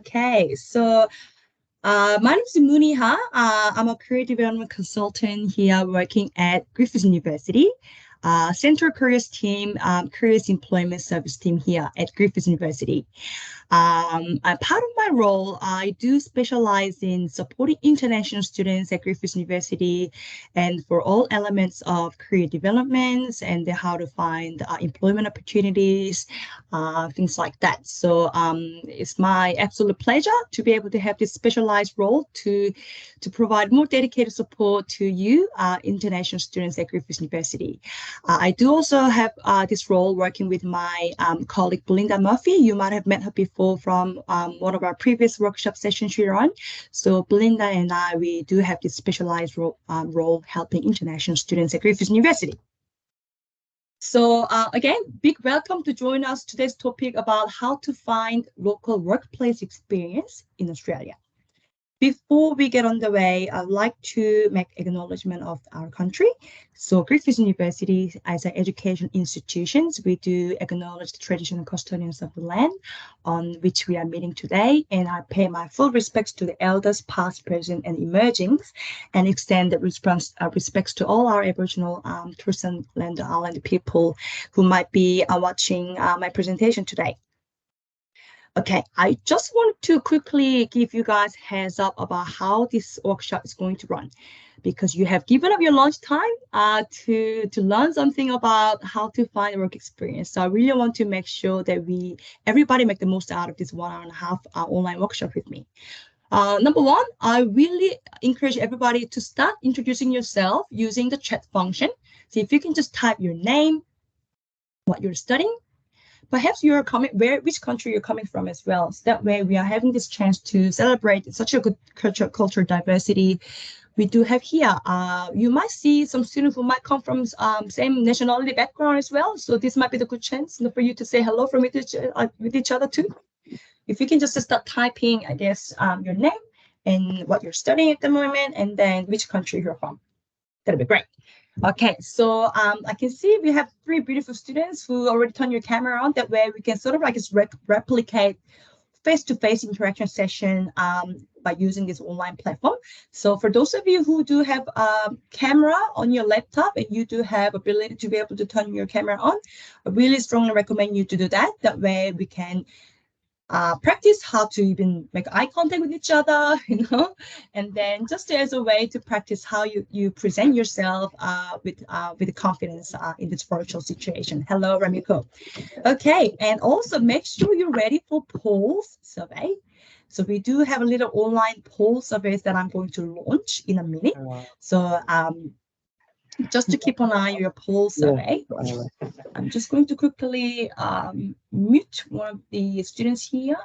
Okay, so my name is Muniha. I'm a career development consultant here working at Griffith University, Central Careers Team, Careers Employment Service Team here at Griffith University. Part of my role, I do specialize in supporting international students at Griffith University and for all elements of career developments and how to find employment opportunities, things like that. So it's my absolute pleasure to be able to have this specialized role to provide more dedicated support to you, international students at Griffith University. I do also have this role working with my colleague Belinda Murphy. You might have met her before from one of our previous workshop sessions here on. So Belinda and I, we do have this specialized role helping international students at Griffith University. So again, big welcome to join us today's topic about how to find local workplace experience in Australia. Before we get on the way, I'd like to make acknowledgement of our country. So Griffith University, as an education institutions, we do acknowledge the traditional custodians of the land on which we are meeting today. And I pay my full respects to the elders, past, present, and emerging, and extend the respects to all our Aboriginal Torres Strait Islander people who might be watching my presentation today. Okay, I just want to quickly give you guys heads up about how this workshop is going to run, because you have given up your lunch time to learn something about how to find a work experience. So I really want to make sure that everybody make the most out of this 1 hour and a half online workshop with me. Number one, I really encourage everybody to start introducing yourself using the chat function. So if you can just type your name, what you're studying, perhaps you're coming, which country you're coming from as well. So that way we are having this chance to celebrate such a good culture diversity we do have here. You might see some students who might come from same nationality background as well. So this might be the good chance for you to say hello with each other too. If you can just start typing, I guess, your name and what you're studying at the moment, and then which country you're from. That'd be great. Okay, so I can see we have 3 beautiful students who already turned your camera on. That way we can sort of like replicate face-to-face interaction session by using this online platform. So for those of you who do have a camera on your laptop and you do have ability to be able to turn your camera on, I really strongly recommend you to do that. That way we can practice how to even make eye contact with each other, and then just as a way to practice how you present yourself with confidence in this virtual situation. Hello, Ramiko. Okay, and also make sure you're ready for polls survey. So we do have a little online poll surveys that I'm going to launch in a minute. So just to keep an eye on your poll survey. I'm just going to quickly mute one of the students here.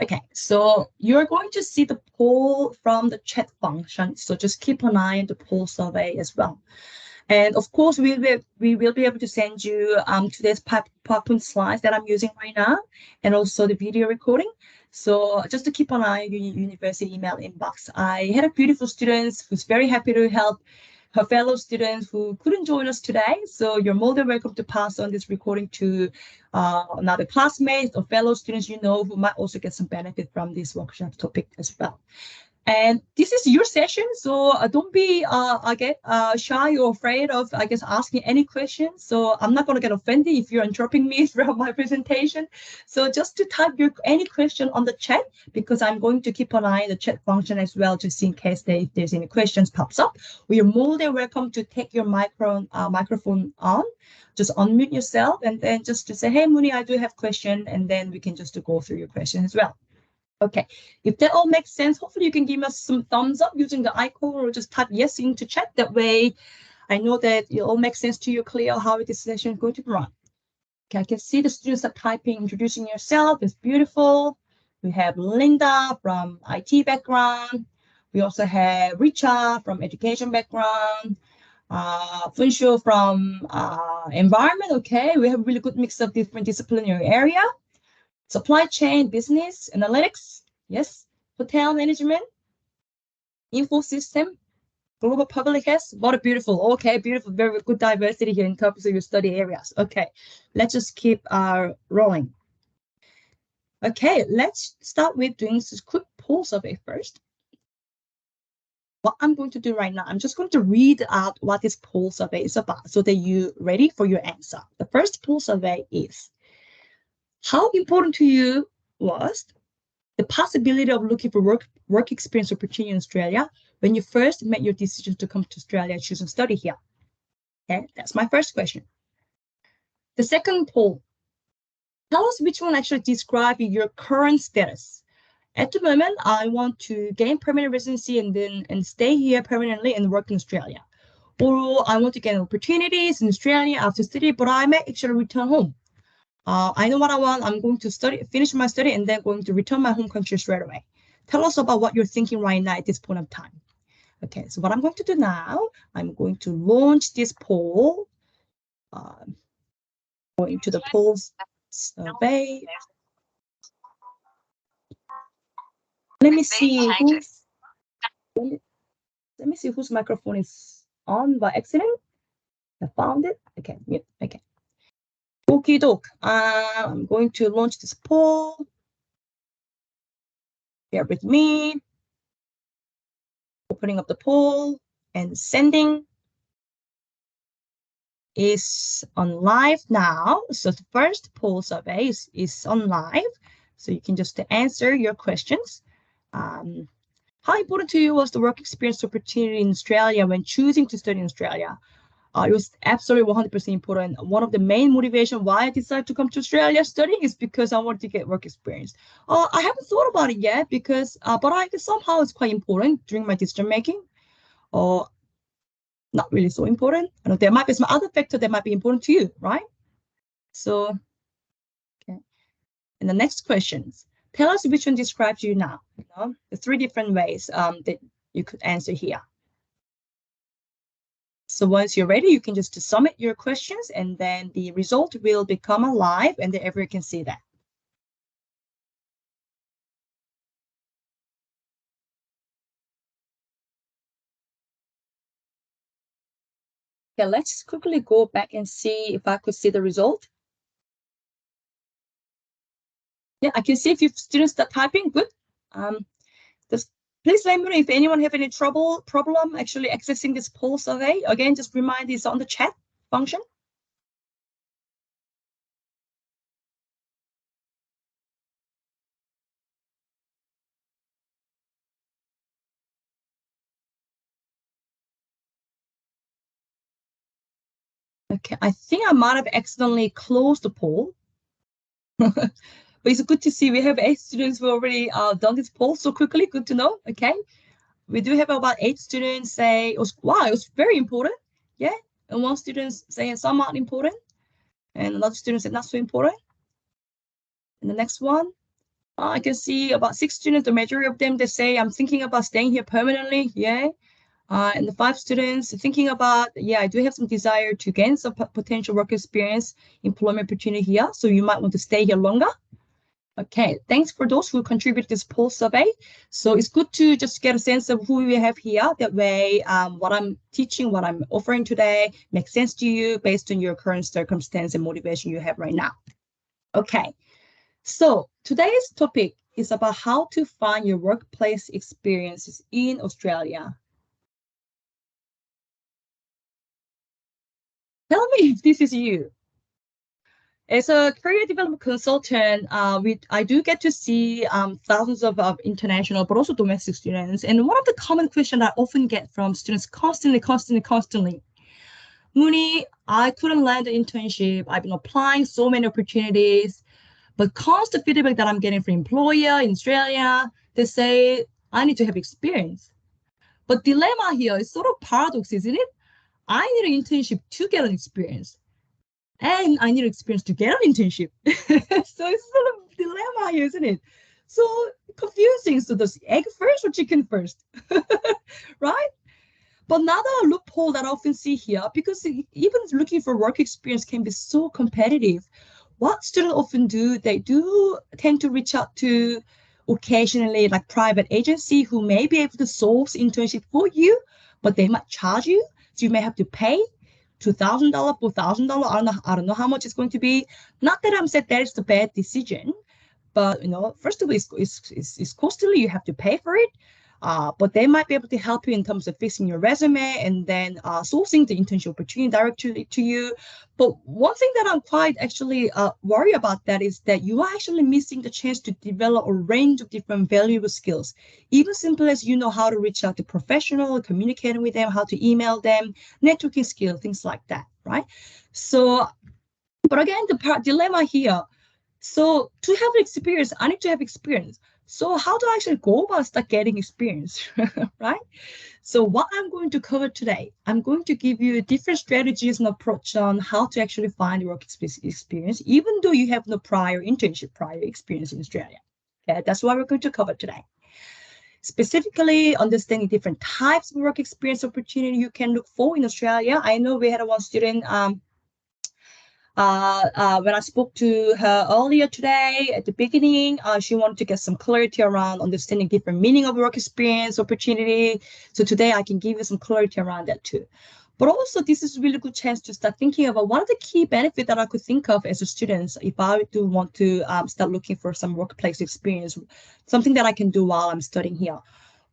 Okay, so you're going to see the poll from the chat function. So just keep an eye on the poll survey as well. And of course, we will be able to send you today's PowerPoint slides that I'm using right now, and also the video recording. So just to keep an eye on your university email inbox. I had a beautiful student who's very happy to help her fellow students who couldn't join us today. So you're more than welcome to pass on this recording to another classmates or fellow students who might also get some benefit from this workshop topic as well. And this is your session, so don't be, shy or afraid of, asking any questions. So I'm not going to get offended if you're interrupting me throughout my presentation. So just to type any question on the chat, because I'm going to keep an eye on the chat function as well, just in case if there's any questions pops up. We are more than welcome to take your microphone on. Just unmute yourself and then just to say, hey, Muni, I do have a question, and then we can just go through your question as well. Okay, if that all makes sense, hopefully you can give us some thumbs up using the icon or just type yes into chat. That way I know that it all makes sense to you, clear how this session is going to run. Okay, I can see the students are typing, introducing yourself. It's beautiful. We have Linda from IT background. We also have Richa from education background. Funshu from environment. Okay, we have a really good mix of different disciplinary area. Supply chain, business, analytics, yes, hotel management, info system, global public health. What a beautiful, okay, beautiful, very good diversity here in terms of your study areas. Okay, let's just keep rolling. Okay, let's start with doing this quick poll survey first. What I'm going to do right now, I'm just going to read out what this poll survey is about so that you're ready for your answer. The first poll survey is, how important to you was the possibility of looking for work experience opportunity in Australia when you first made your decision to come to Australia and choose to study here? Okay, that's my first question. The second poll, tell us which one actually describes your current status. At the moment, I want to gain permanent residency and stay here permanently and work in Australia. Or I want to get opportunities in Australia after study, but I may actually return home. I know what I want. I'm going to finish my study, and then going to return my home country straight away. Tell us about what you're thinking right now at this point of time. Okay, so what I'm going to do now, I'm going to launch this poll. Going to the polls survey. Let me see whose microphone is on by accident. I found it. Okay, yeah, okay. Okie doke. I'm going to launch this poll. Bear with me. Opening up the poll and sending is on live now. So the first poll survey is on live. So you can just answer your questions. How important to you was the work experience opportunity in Australia when choosing to study in Australia? It was absolutely 100% important. One of the main motivation why I decided to come to Australia studying is because I wanted to get work experience. I haven't thought about it yet because, but I guess somehow it's quite important during my decision making. Or not really so important. I know there might be some other factor that might be important to you, right? So, okay. And the next questions. Tell us which one describes you now. You know, the three different ways that you could answer here. So once you're ready, you can just submit your questions and then the result will become alive and then everyone can see that. Okay, let's quickly go back and see if I could see the result. Yeah, I can see if your students start typing, good. Please let me know if anyone have any problem actually accessing this poll survey. Again, just remind this on the chat function. Okay, I think I might have accidentally closed the poll. But it's good to see we have 8 students who already done this poll so quickly. Good to know. Okay. We do have about 8 students say, wow, it was very important. Yeah. And 1 student saying some aren't important. And another student said not so important. And the next one, I can see about 6 students, the majority of them, they say, I'm thinking about staying here permanently. Yeah. And the 5 students thinking about, yeah, I do have some desire to gain some potential work experience, employment opportunity here. So you might want to stay here longer. Okay, thanks for those who contribute to this poll survey. So it's good to just get a sense of who we have here. That way, what I'm teaching, what I'm offering today makes sense to you based on your current circumstance and motivation you have right now. Okay, so today's topic is about how to find your workplace experiences in Australia. Tell me if this is you. As a career development consultant, I do get to see thousands of international, but also domestic students. And one of the common questions I often get from students constantly, Mooney, I couldn't land an internship. I've been applying so many opportunities, but constant feedback that I'm getting from employer in Australia, they say I need to have experience. But dilemma here is sort of paradox, isn't it? I need an internship to get an experience. And I need experience to get an internship. So it's sort of dilemma here, isn't it? So confusing. So does egg first or chicken first? Right? But another loophole that I often see here, because even looking for work experience can be so competitive. What students often do, they do tend to reach out to occasionally like private agency who may be able to source internship for you, but they might charge you. So you may have to pay $2,000, $4,000. I don't know how much it's going to be. Not that I'm saying that is the bad decision, but first of all, it's costly. You have to pay for it. But they might be able to help you in terms of fixing your resume and then sourcing the internship opportunity directly to you. But one thing that I'm quite actually worried about that is that you are actually missing the chance to develop a range of different valuable skills. Even simple as how to reach out to professionals, communicating with them, how to email them, networking skills, things like that, right? So, but again, the dilemma here. So to have experience, I need to have experience. So how do I actually go about start getting experience, right? So what I'm going to cover today, I'm going to give you different strategies and approach on how to actually find work experience, even though you have no prior internship, prior experience in Australia. Okay, that's what we're going to cover today. Specifically, understanding different types of work experience opportunity you can look for in Australia. I know we had one student when I spoke to her earlier today at the beginning, she wanted to get some clarity around understanding different meaning of work experience opportunity. So today I can give you some clarity around that too. But also, this is a really good chance to start thinking about what are the key benefits that I could think of as a student if I do want to start looking for some workplace experience, something that I can do while I'm studying here.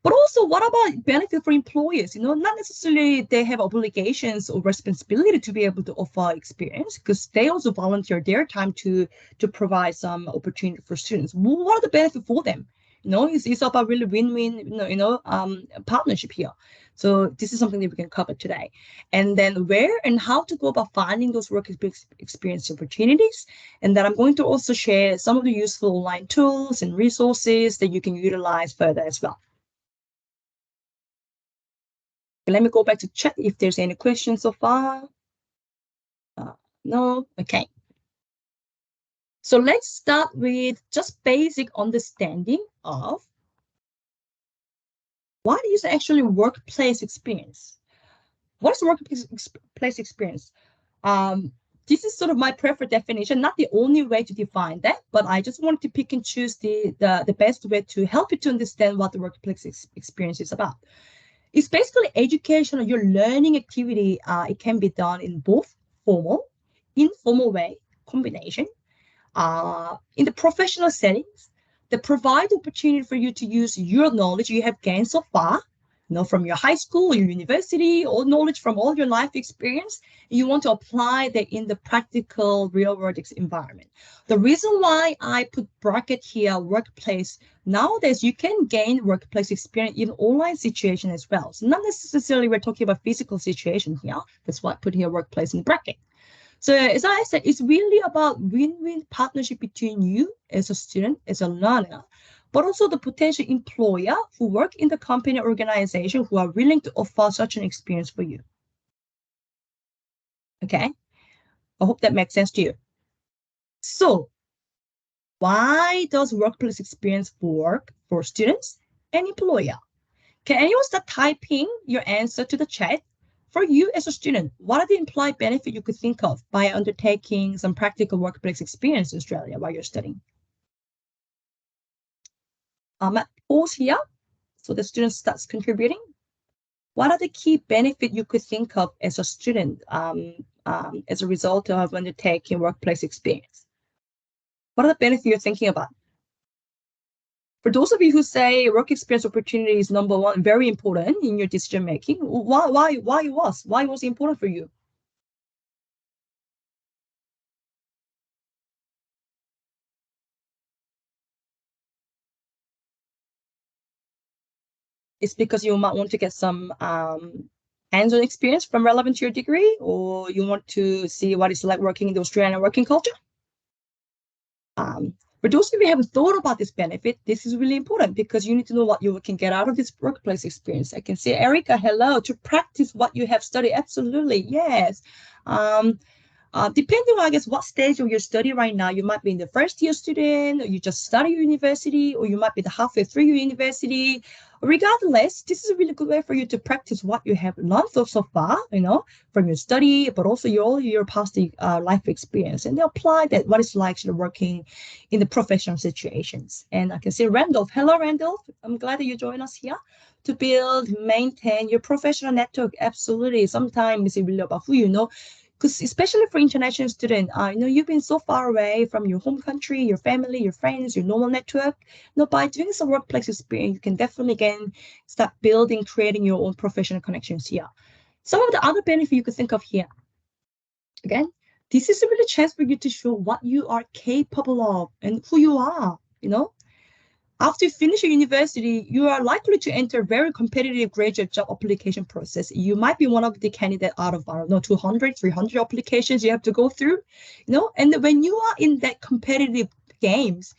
But also, what about benefit for employers? Not necessarily they have obligations or responsibility to be able to offer experience because they also volunteer their time to provide some opportunity for students. What are the benefits for them? It's about really win-win, partnership here. So this is something that we can cover today. And then where and how to go about finding those work experience opportunities. And then I'm going to also share some of the useful online tools and resources that you can utilize further as well. Let me go back to chat if there's any questions so far. No? Okay. So let's start with just basic understanding of what is actually workplace experience. What is workplace experience? This is sort of my preferred definition, not the only way to define that, but I just wanted to pick and choose the best way to help you to understand what the workplace experience is about. It's basically education or your learning activity. It can be done in both formal, informal way, combination. In the professional settings, that provide opportunity for you to use your knowledge you have gained so far, from your high school, your university, all knowledge from all your life experience. You want to apply that in the practical real-world environment. The reason why I put bracket here, workplace, nowadays you can gain workplace experience in online situation as well. So not necessarily we're talking about physical situation here. That's why I put here workplace in bracket. So as I said, it's really about win-win partnership between you as a student, as a learner, but also the potential employer who work in the company or organization who are willing to offer such an experience for you. Okay, I hope that makes sense to you. So why does workplace experience work for students and employer? Can anyone start typing your answer to the chat? For you as a student, what are the implied benefits you could think of by undertaking some practical workplace experience in Australia while you're studying? Pause here so the student starts contributing. What are the key benefits you could think of as a student as a result of undertaking workplace experience? What are the benefits you're thinking about? For those of you who say work experience opportunity is number one, very important in your decision making, why was it important for you? It's because you might want to get some hands-on experience from relevant to your degree, or you want to see what it's like working in the Australian working culture. For those of you who haven't thought about this benefit, this is really important because you need to know what you can get out of this workplace experience. I can see Erica, hello, to practice what you have studied. Absolutely, yes. Depending on, I guess, what stage of your study right now, you might be in the first year student, or you just started university, or you might be the halfway through your university. Regardless, this is a really good way for you to practice what you have learned so far, from your study, but also your past life experience, and they apply that what it's like working in the professional situations. And I can see Randolph. Hello, Randolph. I'm glad that you joined us here to build, maintain your professional network. Absolutely. Sometimes it's really about who you know. Because especially for international students, you've been so far away from your home country, your family, your friends, your normal network. By doing some workplace experience, you can definitely again start building, creating your own professional connections here. Some of the other benefits you could think of here. Again, this is a really chance for you to show what you are capable of and who you are, After you finish your university, you are likely to enter a very competitive graduate job application process. You might be one of the candidates out of, 200, 300 applications you have to go through, and when you are in that competitive games,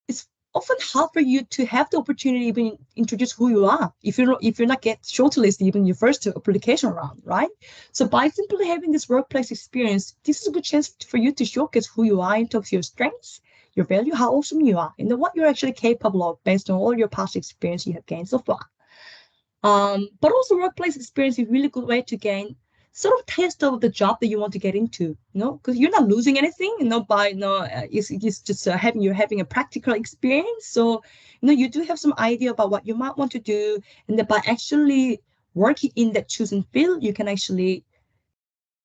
it's often hard for you to have the opportunity to even introduce who you are if you're not get shortlisted even your first application round, right? So by simply having this workplace experience, this is a good chance for you to showcase who you are in terms of your strengths, your value, how awesome you are, and what you're actually capable of based on all your past experience you have gained so far. But also workplace experience is a really good way to gain sort of taste of the job that you want to get into, because you're not losing anything, it's just you're having a practical experience. So, you do have some idea about what you might want to do, and then by actually working in that chosen field, you can actually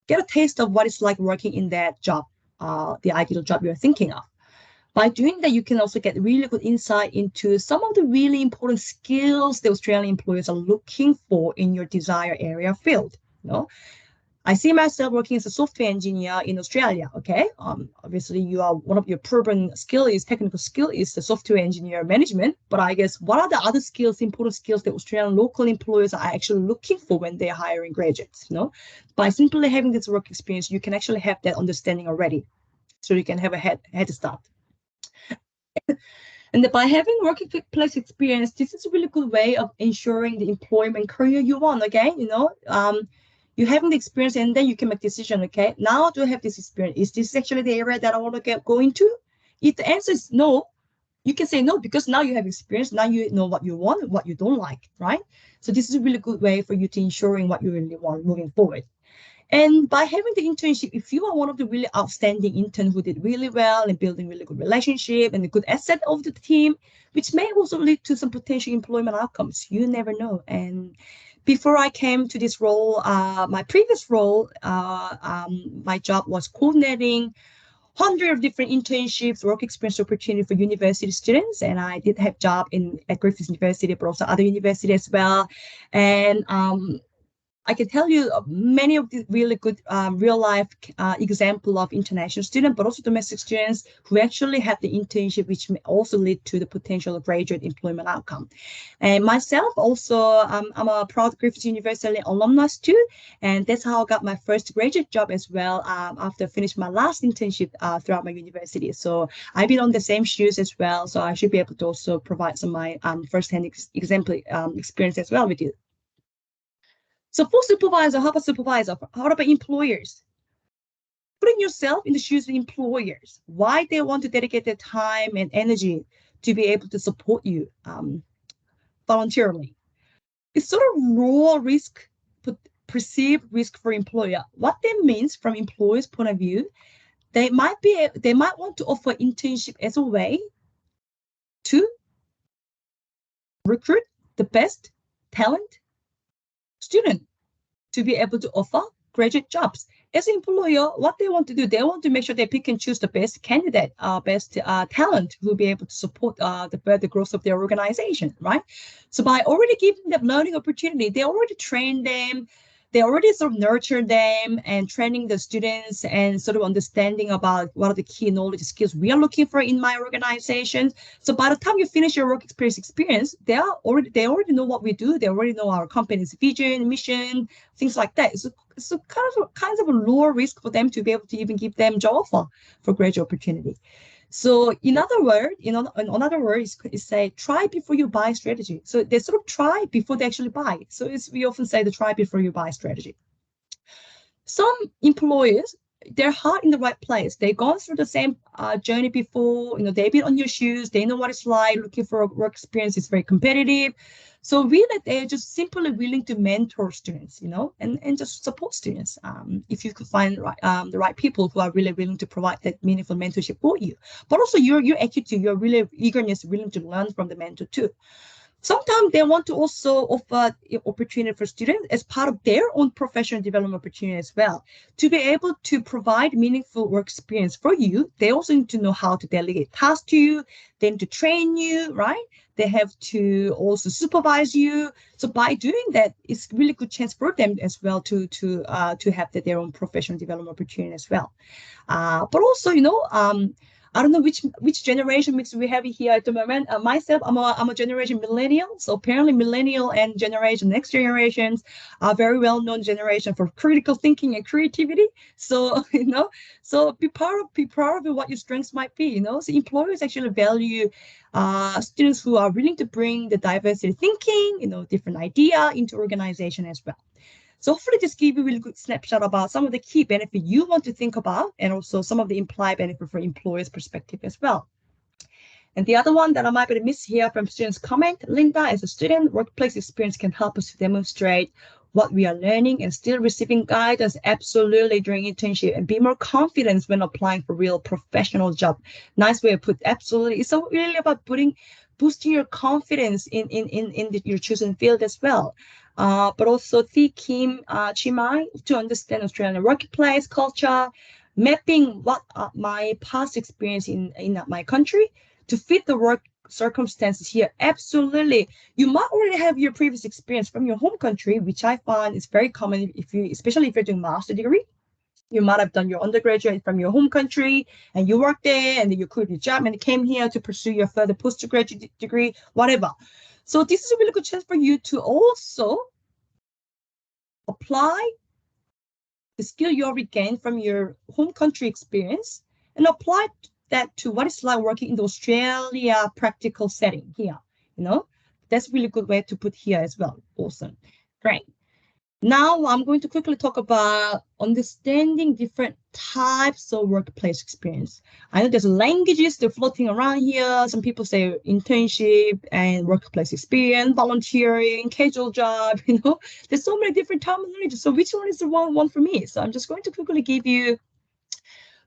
get a taste of what it's like working in that job, the ideal job you're thinking of. By doing that, you can also get really good insight into some of the really important skills that Australian employers are looking for in your desired area field. I see myself working as a software engineer in Australia. Okay, obviously, one of your proven technical skill is the software engineer management. But I guess what are the other skills, important skills that Australian local employers are actually looking for when they're hiring graduates? By simply having this work experience, you can actually have that understanding already, so you can have a head start. And by having workplace experience, this is a really good way of ensuring the employment career you want. Again, you're having the experience, and then you can make decision. Okay, now do I have this experience? Is this actually the area that I want to go into? If the answer is no, you can say no, because now you have experience. Now you know what you want, what you don't like, right? So this is a really good way for you to ensuring what you really want moving forward. And by having the internship, if you are one of the really outstanding interns who did really well and building really good relationship and a good asset of the team, which may also lead to some potential employment outcomes, you never know. And before I came to this role, my previous role, my job was coordinating hundreds of different internships, work experience opportunity for university students. And I did have job at Griffith University, but also other universities as well. And I can tell you many of the really good real life example of international students, but also domestic students who actually have the internship, which may also lead to the potential graduate employment outcome. And myself also, I'm a proud Griffith University alumnus too, and that's how I got my first graduate job as well after I finished my last internship throughout my university. So I've been on the same shoes as well, so I should be able to also provide some of my first-hand experience as well with you. So for supervisor, how about supervisor? How about employers? Putting yourself in the shoes of employers, why they want to dedicate their time and energy to be able to support you voluntarily. It's sort of raw risk, perceived risk for employer. What that means from employer's point of view, they might want to offer internship as a way to recruit the best talent student to be able to offer graduate jobs. As an employer, what they want to do, they want to make sure they pick and choose the best candidate, best talent who will be able to support the further growth of their organization, right? So by already giving them learning opportunity, they already train them, they already sort of nurture them and training the students and sort of understanding about what are the key knowledge skills we are looking for in my organization. So by the time you finish your work experience, they already know what we do. They already know our company's vision, mission, things like that. So kind of a lower risk for them to be able to even give them job offer for graduate opportunity. So in other words, is say try before you buy strategy. So they sort of try before they actually buy. So we often say the try before you buy strategy. Some employers, their heart in the right place. They've gone through the same journey before. They've been on your shoes. They know what it's like. Looking for a work experience is very competitive. So really, they're just simply willing to mentor students, and just support students. If you could find the right people who are really willing to provide that meaningful mentorship for you, but also your attitude, your really eagerness, willing to learn from the mentor too. Sometimes they want to also offer opportunity for students as part of their own professional development opportunity as well. To be able to provide meaningful work experience for you, they also need to know how to delegate tasks to you, then to train you, right? They have to also supervise you. So by doing that, it's really good chance for them as well to have their own professional development opportunity as well. But also, I don't know which generation mix we have here at the moment. Myself, I'm a generation millennial. So apparently millennial and next generations are very well-known generation for critical thinking and creativity. So, so be proud of what your strengths might be, So employers actually value students who are willing to bring the diversity thinking, different idea into organization as well. So hopefully this gives you a really good snapshot about some of the key benefits you want to think about and also some of the implied benefit for employers' perspective as well. And the other one that I might be miss here from students' comment, Linda, as a student, workplace experience can help us to demonstrate what we are learning and still receiving guidance absolutely during internship and be more confident when applying for real professional job. Nice way to put absolutely. It's really about boosting your confidence in your chosen field as well. But also Thi Kim Chimai to understand Australian workplace culture, mapping what my past experience in my country to fit the work circumstances here. Absolutely. You might already have your previous experience from your home country, which I find is very common especially if you're doing master degree. You might have done your undergraduate from your home country and you worked there and then you quit your job and came here to pursue your further postgraduate degree, whatever. So this is a really good chance for you to also apply the skill you already gained from your home country experience and apply that to what it's like working in the Australia practical setting here. That's a really good way to put here as well. Awesome. Great. Now I'm going to quickly talk about understanding different types of workplace experience. I know there's languages that are floating around here. Some people say internship and workplace experience, volunteering, casual job, There's so many different terminologies. So which one is the one for me? So I'm just going to quickly give you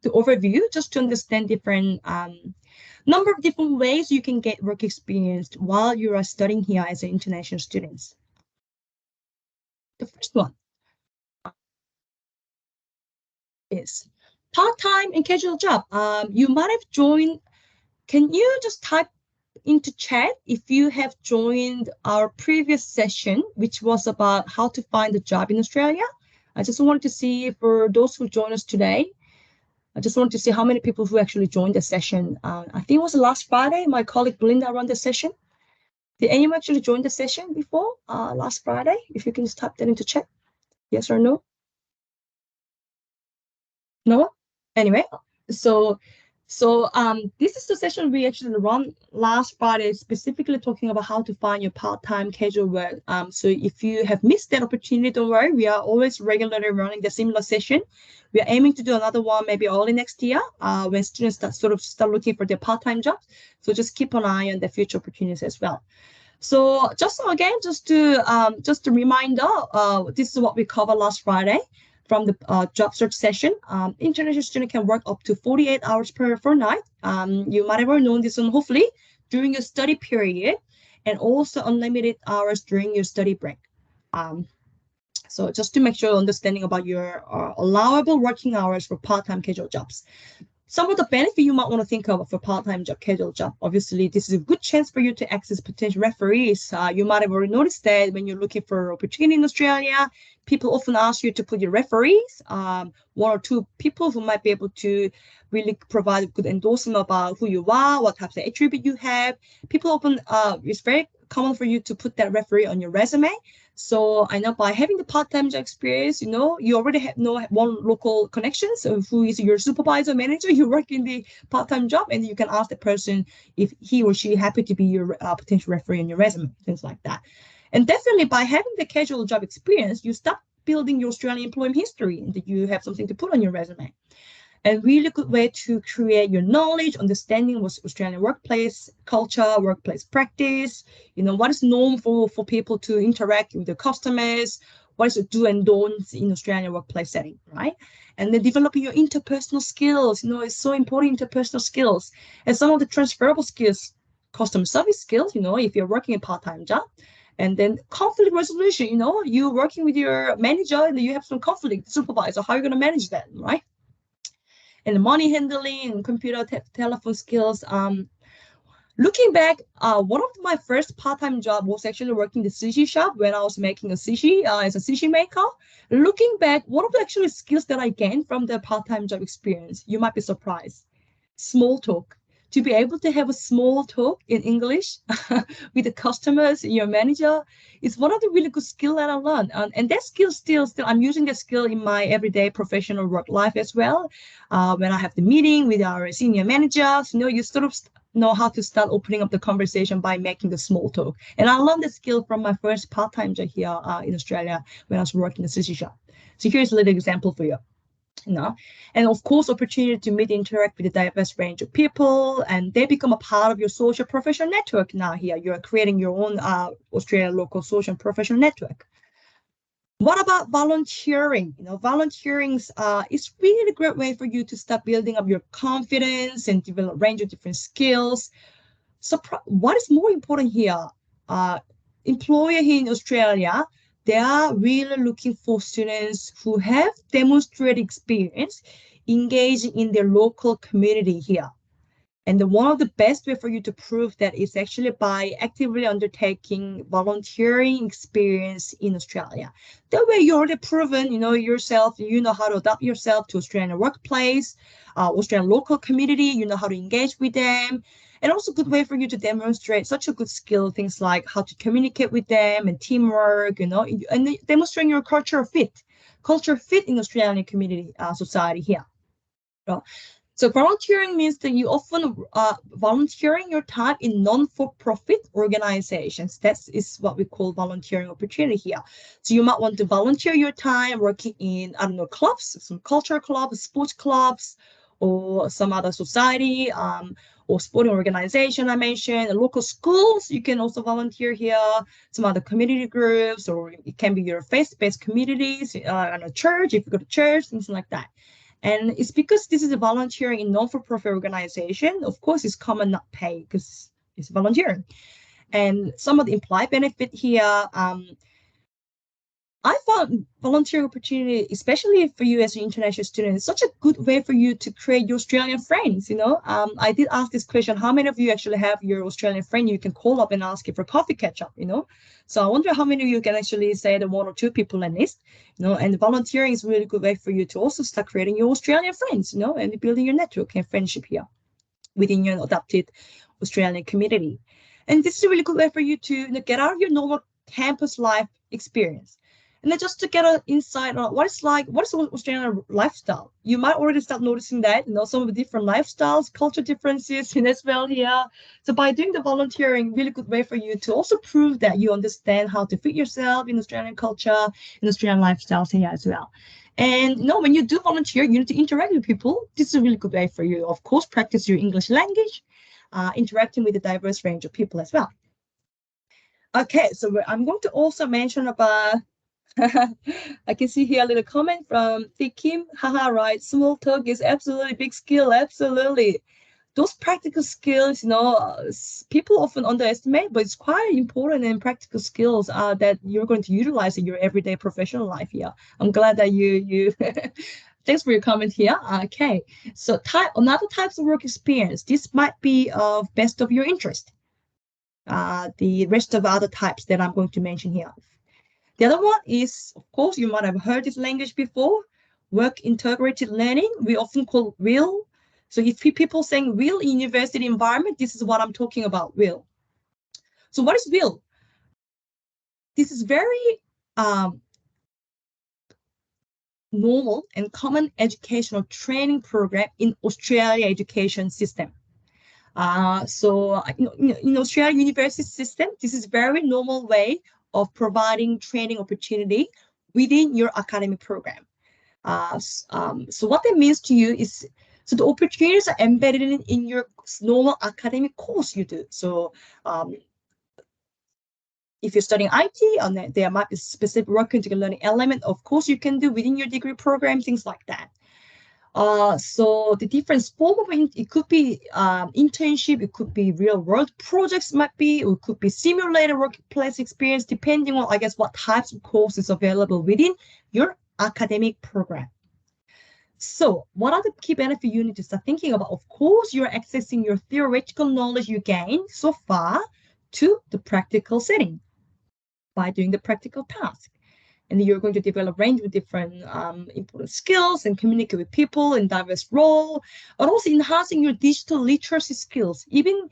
the overview just to understand different number of different ways you can get work experience while you are studying here as an international student. The first one is part-time and casual job. You might have joined. Can you just type into chat if you have joined our previous session, which was about how to find a job in Australia? I just wanted to see for those who join us today. I just wanted to see how many people who actually joined the session. I think it was last Friday. My colleague Belinda ran the session. Did anyone actually join the session before last Friday? If you can just type that into chat, yes or no? No? Anyway, so this is the session we actually run last Friday, specifically talking about how to find your part-time casual work. So if you have missed that opportunity, don't worry. We are always regularly running the similar session. We are aiming to do another one maybe early next year when students start looking for their part-time jobs. So just keep an eye on the future opportunities as well. So just a reminder, this is what we covered last Friday from the job search session. International student can work up to 48 hours per night. You might have known this one, hopefully, during your study period, and also unlimited hours during your study break. So just to make sure understanding about your allowable working hours for part-time casual jobs. Some of the benefits you might want to think of for part-time job, casual job. Obviously, this is a good chance for you to access potential referees. You might have already noticed that when you're looking for opportunity in Australia, people often ask you to put your referees, one or two people who might be able to really provide a good endorsement about who you are, what types of attribute you have. People often, it's very common for you to put that referee on your resume. So I know by having the part-time job experience, you already have one local connection. So who is your supervisor, manager, you work in the part-time job, and you can ask the person if he or she happy to be your potential referee on your resume, things like that. And definitely by having the casual job experience, you start building your Australian employment history and that you have something to put on your resume. A really good way to create your knowledge, understanding what's Australian workplace culture, workplace practice, what is normal for people to interact with the customers, what is the do and don'ts in Australian workplace setting, right? And then developing your interpersonal skills, it's so important, interpersonal skills. And some of the transferable skills customer service skills, if you're working a part-time job. And then conflict resolution, you're working with your manager and you have some conflict, supervisor, how are you going to manage that, right? And money handling and computer telephone skills. Looking back, one of my first part-time job was actually working the sushi shop when I was making a sushi as a sushi maker. Looking back, one of the actually skills that I gained from the part-time job experience, you might be surprised. Small talk. To be able to have a small talk in English with the customers, your manager, is one of the really good skills that I learned. And that skill still, I'm using that skill in my everyday professional work life as well. When I have the meeting with our senior managers, you sort of know how to start opening up the conversation by making the small talk. And I learned the skill from my first part-time job here in Australia when I was working in the sushi shop. So here's a little example for you. And of course, opportunity to meet, interact with a diverse range of people, and they become a part of your social professional network. Now here, you're creating your own Australian local social and professional network. What about volunteering? Volunteering is really a great way for you to start building up your confidence and develop a range of different skills. So what is more important here? Employer here in Australia, they are really looking for students who have demonstrated experience engaging in their local community here. And one of the best way for you to prove that is actually by actively undertaking volunteering experience in Australia. That way you're already proven, yourself, you know how to adapt yourself to Australian workplace, Australian local community, you know how to engage with them. And also a good way for you to demonstrate such a good skill, things like how to communicate with them and teamwork, and demonstrating your cultural fit in Australian community, society here. So volunteering means that you often volunteering your time in non-for-profit organizations. That is what we call volunteering opportunity here. So you might want to volunteer your time working in, clubs, some cultural clubs, sports clubs, or some other society, or sporting organization I mentioned, local schools. You can also volunteer here, some other community groups, or it can be your faith-based communities, a church, if you go to church, things like that. And it's because this is a volunteering in non-for-profit organization. Of course, it's common not pay because it's volunteering. And some of the implied benefit here, I found volunteering opportunity, especially for you as an international student, is such a good way for you to create your Australian friends. I did ask this question: how many of you actually have your Australian friend you can call up and ask you for coffee catch up? So I wonder how many of you can actually say the one or two people at least. And volunteering is a really good way for you to also start creating your Australian friends. And building your network and friendship here within your adopted Australian community. And this is a really good way for you to get out of your normal campus life experience. And then just to get an insight on what is the Australian lifestyle. You might already start noticing that, some of the different lifestyles, culture differences as well here. So by doing the volunteering, really good way for you to also prove that you understand how to fit yourself in Australian culture, in Australian lifestyles here as well. And when you do volunteer, you need to interact with people. This is a really good way for you, of course, practice your English language, interacting with a diverse range of people as well. Okay, so I'm going to also mention about I can see here a little comment from Thick Kim. Haha, right. Small talk is absolutely big skill. Absolutely. Those practical skills, people often underestimate, but it's quite important and practical skills that you're going to utilize in your everyday professional life here. I'm glad that you thanks for your comment here. Okay. So another types of work experience. This might be of best of your interest. The rest of other types that I'm going to mention here. The other one is, of course, you might have heard this language before, work integrated learning. We often call WIL. So if people saying WIL in university environment, this is what I'm talking about, WIL. So what is WIL? This is very normal and common educational training program in Australia education system. So in Australia university system, this is very normal way of providing training opportunity within your academic program. So what that means to you is, so the opportunities are embedded in your normal academic course you do. So if you're studying IT, and there might be specific work and learning element, of course you can do within your degree program, things like that. So the different form of it could be internship, it could be real world projects, might be, it could be simulated workplace experience, depending on, I guess, what types of courses available within your academic program. So what are the key benefits you need to start thinking about? Of course, you're accessing your theoretical knowledge you gained so far to the practical setting by doing the practical task. And you're going to develop a range of different important skills and communicate with people in diverse roles, but also enhancing your digital literacy skills. Even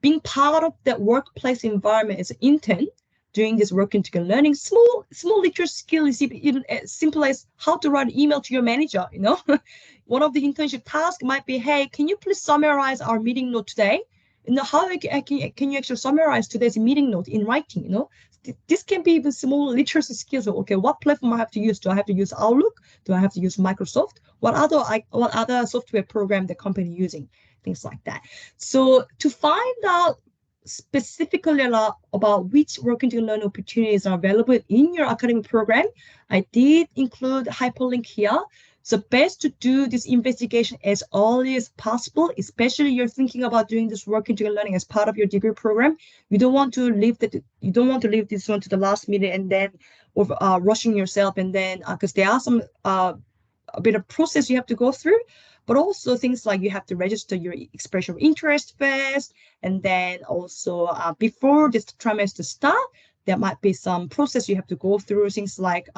being part of that workplace environment as an intern, doing this working together learning, small literacy skill is even as simple as how to write an email to your manager, you know. One of the internship tasks might be, hey, can you please summarize our meeting note today? You know, how can you actually summarize today's meeting note in writing, you know? This can be even small literacy skills. Okay, what platform I have to use? Do I have to use Outlook? Do I have to use Microsoft? What other software program the company using? Things like that. So to find out specifically about which working to learn opportunities are available in your academic program, I did include hyperlink here. So best to do this investigation as early as possible, especially you're thinking about doing this working together learning as part of your degree program. You don't want to leave this one to the last minute and then rushing yourself, and then because there are some a bit of process you have to go through, but also things like you have to register your expression of interest first, and then also before this trimester start, there might be some process you have to go through, things like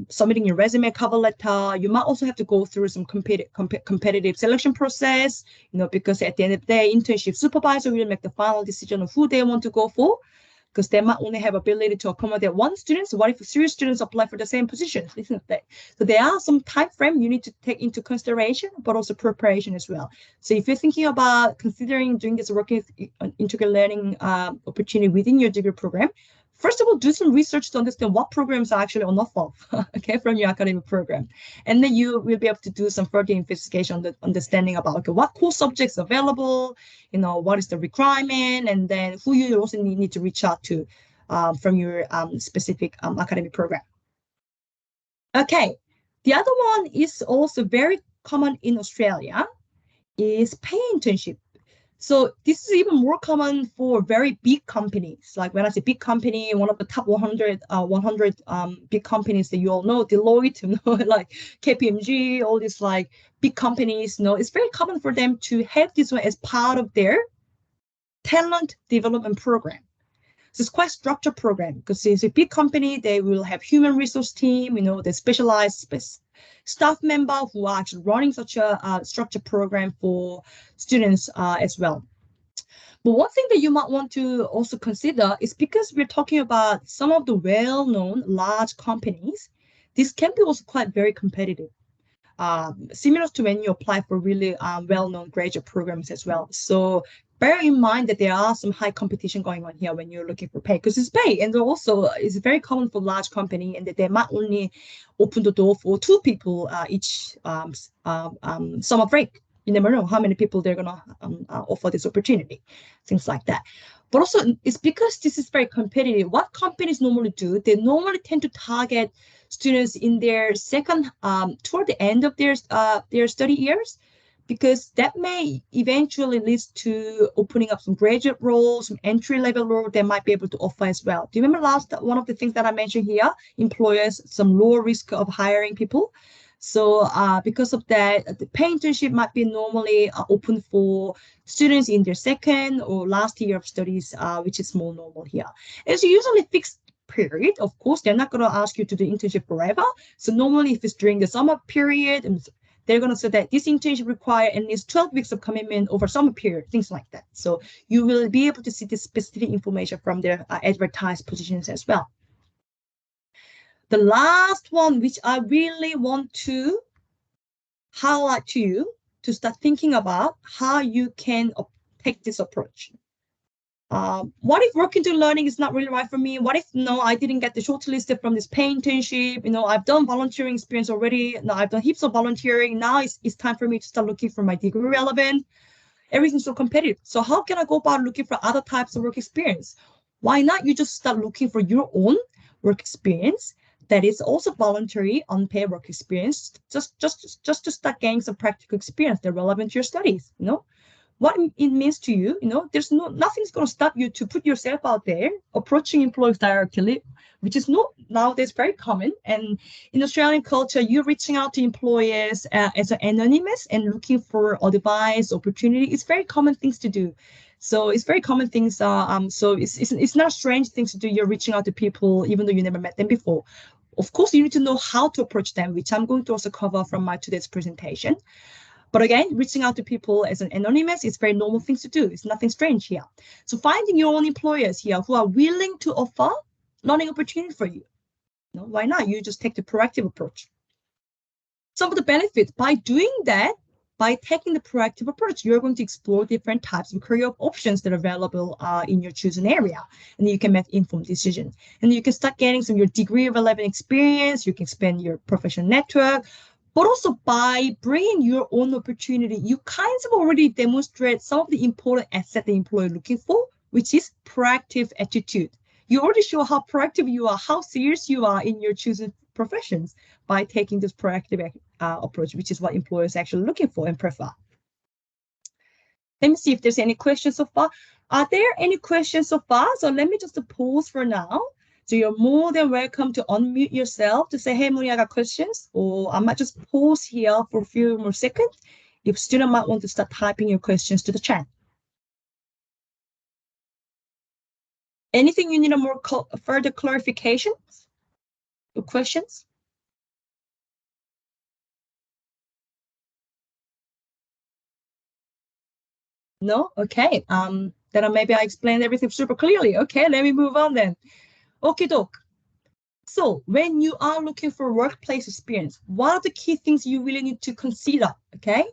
submitting your resume, cover letter. You might also have to go through some competitive selection process, you know, because at the end of the day, internship supervisor will make the final decision of who they want to go for, because they might only have ability to accommodate one student. So what if 3 students apply for the same position? So there are some time frame you need to take into consideration, but also preparation as well. So if you're thinking about considering doing this working integral learning opportunity within your degree program, first of all, do some research to understand what programs are actually on offer, okay, from your academic program. And then you will be able to do some further investigation on the understanding about, okay, what core subjects available, you know, what is the requirement, and then who you also need to reach out to from your specific academic program. Okay, the other one is also very common in Australia, is paid internship. So this is even more common for very big companies. Like when I say big company, one of the top 100 big companies that you all know, Deloitte, you know, like KPMG, all these like big companies, you know, it's very common for them to have this one as part of their talent development program. So it's quite structured program, because it's a big company, they will have human resource team, you know, the specialized staff member who are actually running such a structured program for students as well. But one thing that you might want to also consider is, because we're talking about some of the well-known large companies, this can be also quite very competitive. Similar to when you apply for really well-known graduate programs as well. So bear in mind that there are some high competition going on here when you're looking for pay, because it's pay, and also it's very common for large company, and that they might only open the door for 2 people each summer break. You never know how many people they're gonna offer this opportunity, things like that. But also, it's because this is very competitive. What companies normally do, they normally tend to target students in their second toward the end of their study years, because that may eventually lead to opening up some graduate roles, some entry-level roles they might be able to offer as well. Do you remember one of the things that I mentioned here? Employers, some lower risk of hiring people. So because of that, the paid internship might be normally open for students in their second or last year of studies, which is more normal here. It's usually fixed period. Of course, they're not going to ask you to do internship forever. So normally if it's during the summer period, and they're going to say that this internship requires at least 12 weeks of commitment over summer period, things like that. So you will be able to see the specific information from their advertised positions as well. The last one, which I really want to highlight to you to start thinking about how you can take this approach. What if working to learning is not really right for me? What if, no, I didn't get the shortlisted from this paid internship? You know, I've done volunteering experience already. Now I've done heaps of volunteering. Now it's time for me to start looking for my degree relevant. Everything's so competitive. So how can I go about looking for other types of work experience? Why not you just start looking for your own work experience that is also voluntary unpaid work experience, just to start gaining some practical experience that are relevant to your studies, what it means to you, there's nothing's going to stop you to put yourself out there, approaching employers directly, which is not nowadays very common. And in Australian culture, you're reaching out to employers as an anonymous and looking for advice, opportunity. It's very common things to do. So it's very common things. So it's not a strange thing to do. You're reaching out to people even though you never met them before. Of course, you need to know how to approach them, which I'm going to also cover from my today's presentation. But again, reaching out to people as an anonymous is very normal things to do. It's nothing strange here. So finding your own employers here who are willing to offer learning opportunity for you. Why not? You just take the proactive approach. Some of the benefits by doing that, by taking the proactive approach, you're going to explore different types of career options that are available in your chosen area. And you can make informed decisions. And you can start getting some of your degree of relevant experience. You can expand your professional network. But also by bringing your own opportunity, you kind of already demonstrate some of the important assets the employer is looking for, which is proactive attitude. You already show how proactive you are, how serious you are in your choosing professions by taking this proactive approach, which is what employers are actually looking for and prefer. Let me see if there's any questions so far. Are there any questions so far? So let me just pause for now. So you're more than welcome to unmute yourself to say, hey, Mooney, I got questions. Or I might just pause here for a few more seconds if student might want to start typing your questions to the chat. Anything you need a more further clarifications or questions? No? Okay. Then maybe I explained everything super clearly. Okay, let me move on then. Okay, doc. So when you are looking for workplace experience, what are the key things you really need to consider, okay?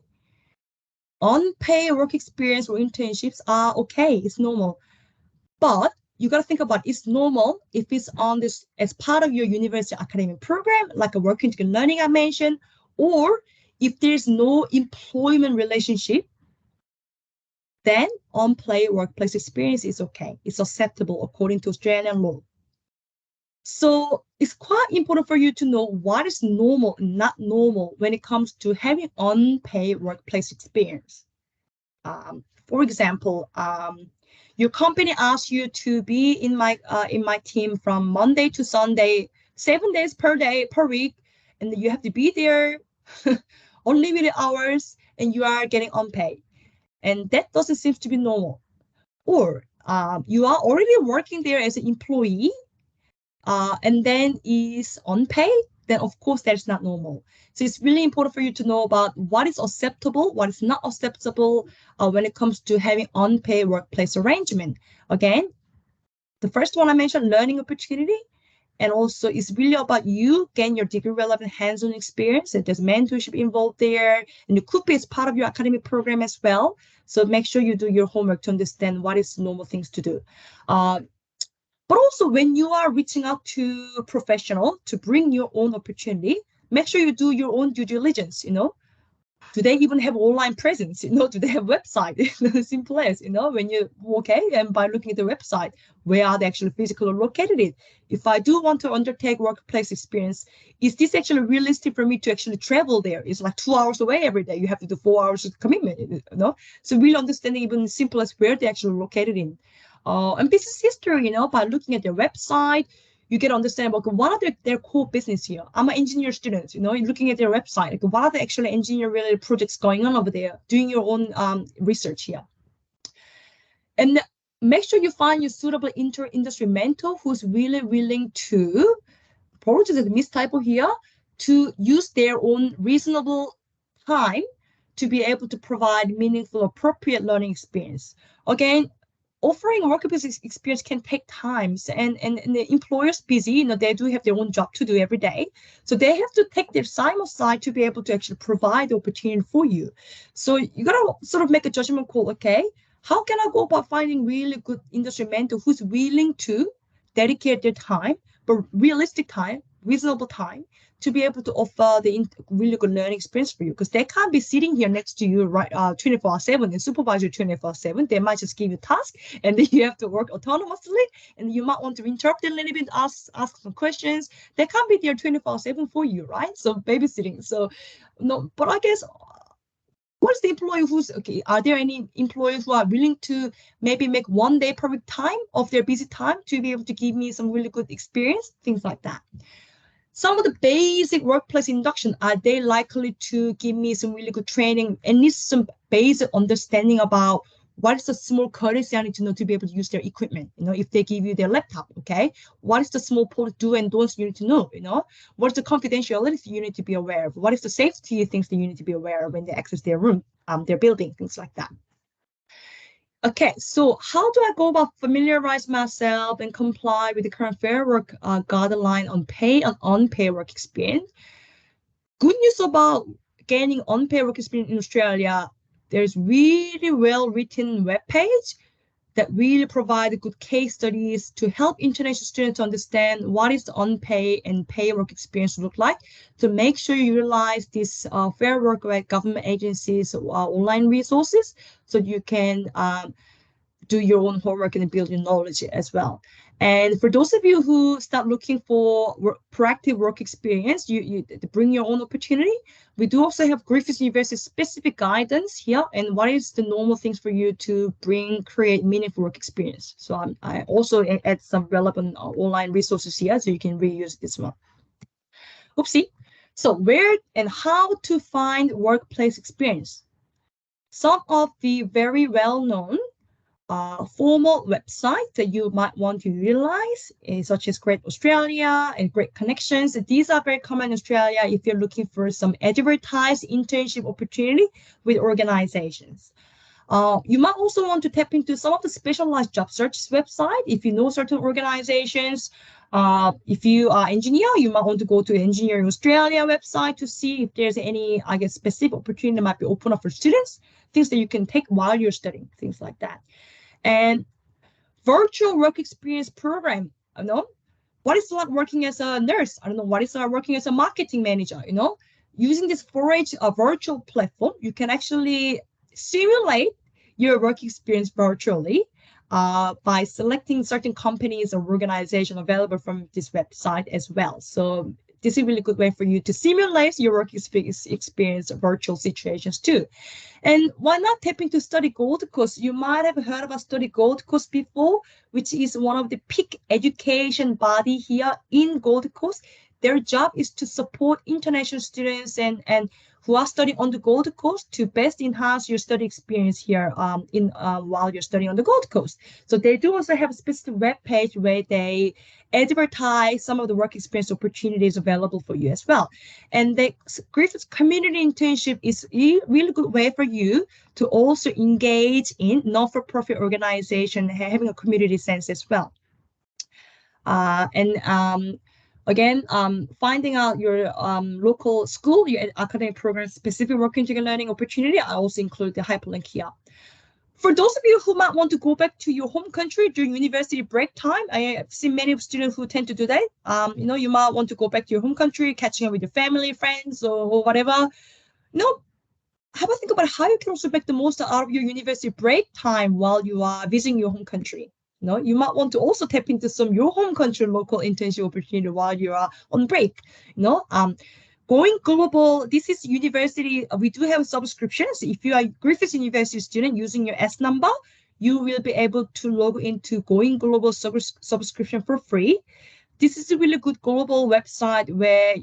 Unpaid work experience or internships are okay, it's normal. But you got to think about it's normal if it's on this as part of your university academic program, like a working together learning I mentioned, or if there's no employment relationship, then unpaid workplace experience is okay. It's acceptable according to Australian law. So it's quite important for you to know what is normal and not normal when it comes to having unpaid workplace experience. For example, your company asks you to be in my team from Monday to Sunday, 7 days per week, and you have to be there unlimited hours, and you are getting unpaid, and that doesn't seem to be normal. Or you are already working there as an employee, and then is unpaid, then of course that's not normal. So it's really important for you to know about what is acceptable, what is not acceptable when it comes to having unpaid workplace arrangement. Again, the first one I mentioned, learning opportunity, and also it's really about you getting your degree relevant hands-on experience, and there's mentorship involved there, and it could be as part of your academic program as well. So make sure you do your homework to understand what is normal things to do. But also when you are reaching out to a professional to bring your own opportunity, make sure you do your own due diligence, Do they even have online presence? Do they have website? Simple as, when you, okay, and by looking at the website, where are they actually physically located? If I do want to undertake workplace experience, is this actually realistic for me to actually travel there? It's like 2 hours away every day. You have to do 4 hours of commitment, So really understanding even simple as where they're actually located in. And business history, by looking at their website, you get to understand about what are their core business here. I'm an engineer student, looking at their website, like what are the actual engineer-related projects going on over there, doing your own research here. And make sure you find your suitable inter-industry mentor who's really willing to, apologies for the mistypo here, to use their own reasonable time to be able to provide meaningful, appropriate learning experience. Again, offering workplace experience can take time, and the employer's busy, they do have their own job to do every day. So they have to take their time aside to be able to actually provide the opportunity for you. So you got to sort of make a judgment call, okay, how can I go about finding really good industry mentor who's willing to dedicate their time, but realistic time, reasonable time, to be able to offer the really good learning experience for you, because they can't be sitting here next to you, right, 24/7 and supervise you 24/7. They might just give you a task and then you have to work autonomously, and you might want to interrupt a little bit, ask some questions. They can't be there 24/7 for you, right? So babysitting. So no, but I guess what's the employer who's okay? Are there any employers who are willing to maybe make 1 day per week time of their busy time to be able to give me some really good experience? Things like that. Some of the basic workplace induction, are they likely to give me some really good training and need some basic understanding about what is the small courtesy I need to know to be able to use their equipment? You know, if they give you their laptop, okay, what is the small do and don'ts you need to know? You know, what is the confidentiality you need to be aware of? What is the safety things that you need to be aware of when they access their room, their building, things like that. Okay, so how do I go about familiarize myself and comply with the current Fair Work guideline on pay and unpaid work experience? Good news about gaining unpaid work experience in Australia, there's really well-written webpage that really provide good case studies to help international students understand what is the unpaid and paid work experience look like. To make sure you utilize this Fair Work government agencies online resources so you can do your own homework and build your knowledge as well. And for those of you who start looking for proactive work experience, you bring your own opportunity. We do also have Griffith University specific guidance here, and what is the normal things for you to create meaningful work experience. So I also add some relevant online resources here, so you can reuse this one. Oopsie. So where and how to find workplace experience. Some of the very well-known formal website that you might want to utilize, such as Great Australia and Great Connections. These are very common in Australia if you're looking for some advertised internship opportunity with organizations. You might also want to tap into some of the specialized job search website if you know certain organizations. If you are engineer, you might want to go to Engineering Australia website to see if there's any, I guess, specific opportunity that might be open up for students, things that you can take while you're studying, things like that. And virtual work experience program, you know, what is like working as a nurse? I don't know, what is like working as a marketing manager, you know? Using this 4H virtual platform, you can actually simulate your work experience virtually by selecting certain companies or organizations available from this website as well. So this is a really good way for you to simulate your work experience virtual situations too. And why not tap into Study Gold Coast? You might have heard about Study Gold Coast before, which is one of the peak education body here in Gold Coast. Their job is to support international students and who are studying on the Gold Coast to best enhance your study experience here while you're studying on the Gold Coast. So they do also have a specific web page where they advertise some of the work experience opportunities available for you as well. And the Griffith Community Internship is a really good way for you to also engage in non-for-profit organization, having a community sense as well. Again, finding out your local school, your academic program specific working together learning opportunity, I also include the hyperlink here. For those of you who might want to go back to your home country during university break time, I have seen many students who tend to do that. You know, you might want to go back to your home country, catching up with your family, friends, or whatever. You know, have a think about how you can also make the most out of your university break time while you are visiting your home country. You know, you might want to also tap into some your home country local internship opportunity while you are on break. You know, going global, this is university, we do have subscriptions. If you are a Griffith University student using your S number, you will be able to log into Going Global subscription for free. This is a really good global website where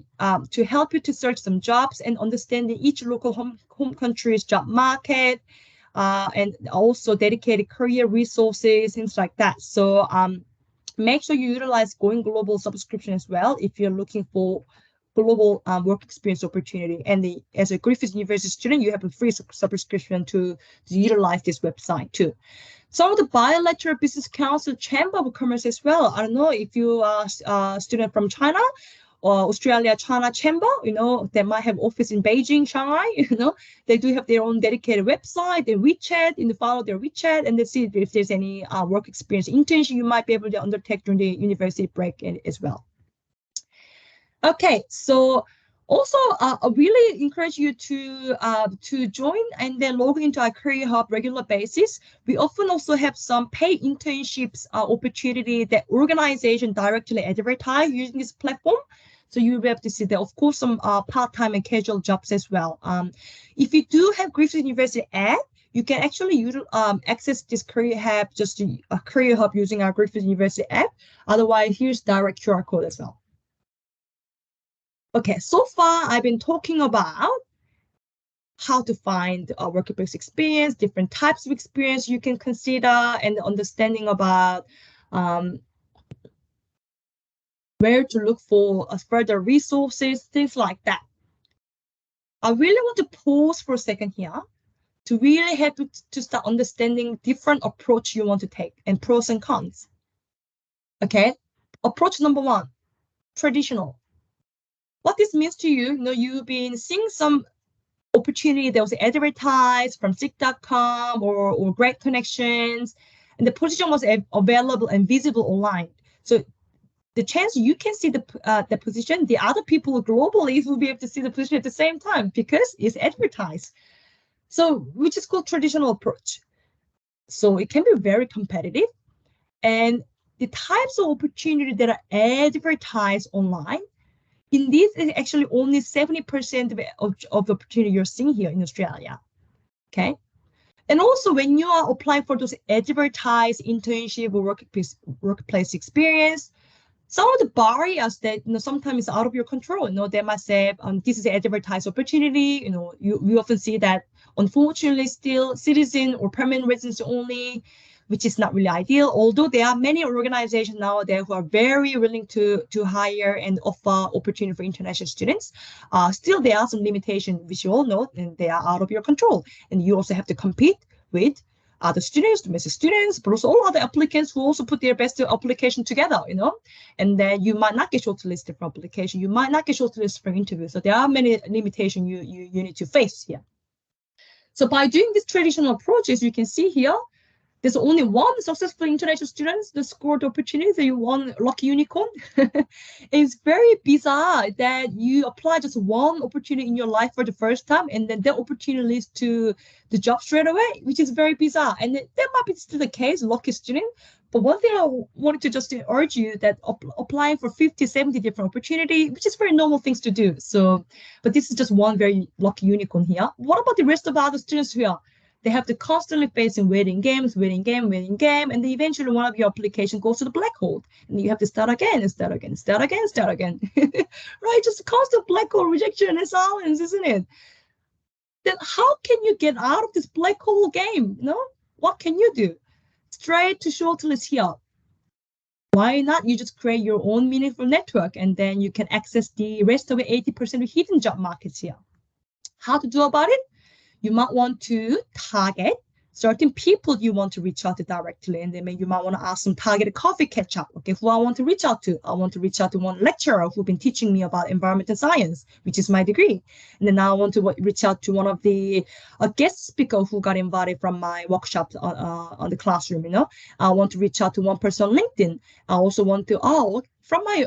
to help you to search some jobs and understanding each local home country's job market, and also dedicated career resources, things like that. So make sure you utilize Going Global subscription as well if you're looking for global work experience opportunity. And as a Griffith University student, you have a free subscription to utilize this website too. Some of the bilateral business council chamber of commerce as well. I don't know if you are a student from China or Australia China chamber, you know, they might have office in Beijing, Shanghai, you know, they do have their own dedicated website, their WeChat, and follow their WeChat, and they see if there's any work experience internship you might be able to undertake during the university break as well. Okay, so also I really encourage you to join and then log into our Career Hub regular basis. We often also have some paid internships opportunity that organization directly advertise using this platform. So you'll be able to see there, of course, some part-time and casual jobs as well. If you do have Griffith University app, you can actually access this Career Hub, just a Career Hub using our Griffith University app. Otherwise, here's direct QR code as well. Okay, so far I've been talking about how to find a workplace experience, different types of experience you can consider, and understanding about where to look for further resources, things like that. I really want to pause for a second here to really help you to start understanding different approach you want to take and pros and cons. Okay, approach number one, traditional. What this means to you, you've been seeing some opportunity that was advertised from Seek.com or Great Connections, and the position was available and visible online. So the chance you can see the position, the other people globally will be able to see the position at the same time because it's advertised. So which is called traditional approach. So it can be very competitive, and the types of opportunity that are advertised online, in this is actually only 70% of the opportunity you're seeing here in Australia. Okay. And also when you are applying for those advertised internship or workplace experience, some of the barriers that sometimes out of your control. They might say this is an advertised opportunity. You often see that unfortunately still citizen or permanent residents only, which is not really ideal. Although there are many organizations nowadays who are very willing to hire and offer opportunity for international students, still there are some limitations which you all know, and they are out of your control. And you also have to compete with other students, domestic students, but also all other applicants who also put their best application together, and then you might not get shortlisted for application. You might not get shortlisted for interview. So there are many limitations you need to face here. So by doing these traditional approaches, you can see here, there's only one successful international student that scored the opportunity that you won lucky unicorn. It's very bizarre that you apply just one opportunity in your life for the first time, and then that opportunity leads to the job straight away, which is very bizarre. And that might be still the case, lucky student. But one thing I wanted to just urge you that applying for 50, 70 different opportunity, which is very normal things to do. So, but this is just one very lucky unicorn here. What about the rest of the other students here? They have to constantly face in waiting game, and then eventually one of your application goes to the black hole, and you have to start again, right? Just a constant black hole rejection and silence, isn't it? Then how can you get out of this black hole game? What can you do? Straight to shortlist here. Why not you just create your own meaningful network, and then you can access the rest of the 80% of hidden job markets here. How to do about it? You might want to target certain people you want to reach out to directly. And then maybe you might want to ask some targeted coffee catch up. Okay, who I want to reach out to? I want to reach out to one lecturer who's been teaching me about environmental science, which is my degree. And then now I want to reach out to one of the guest speakers who got invited from my workshop on the classroom. I want to reach out to one person on LinkedIn. I also want to, from my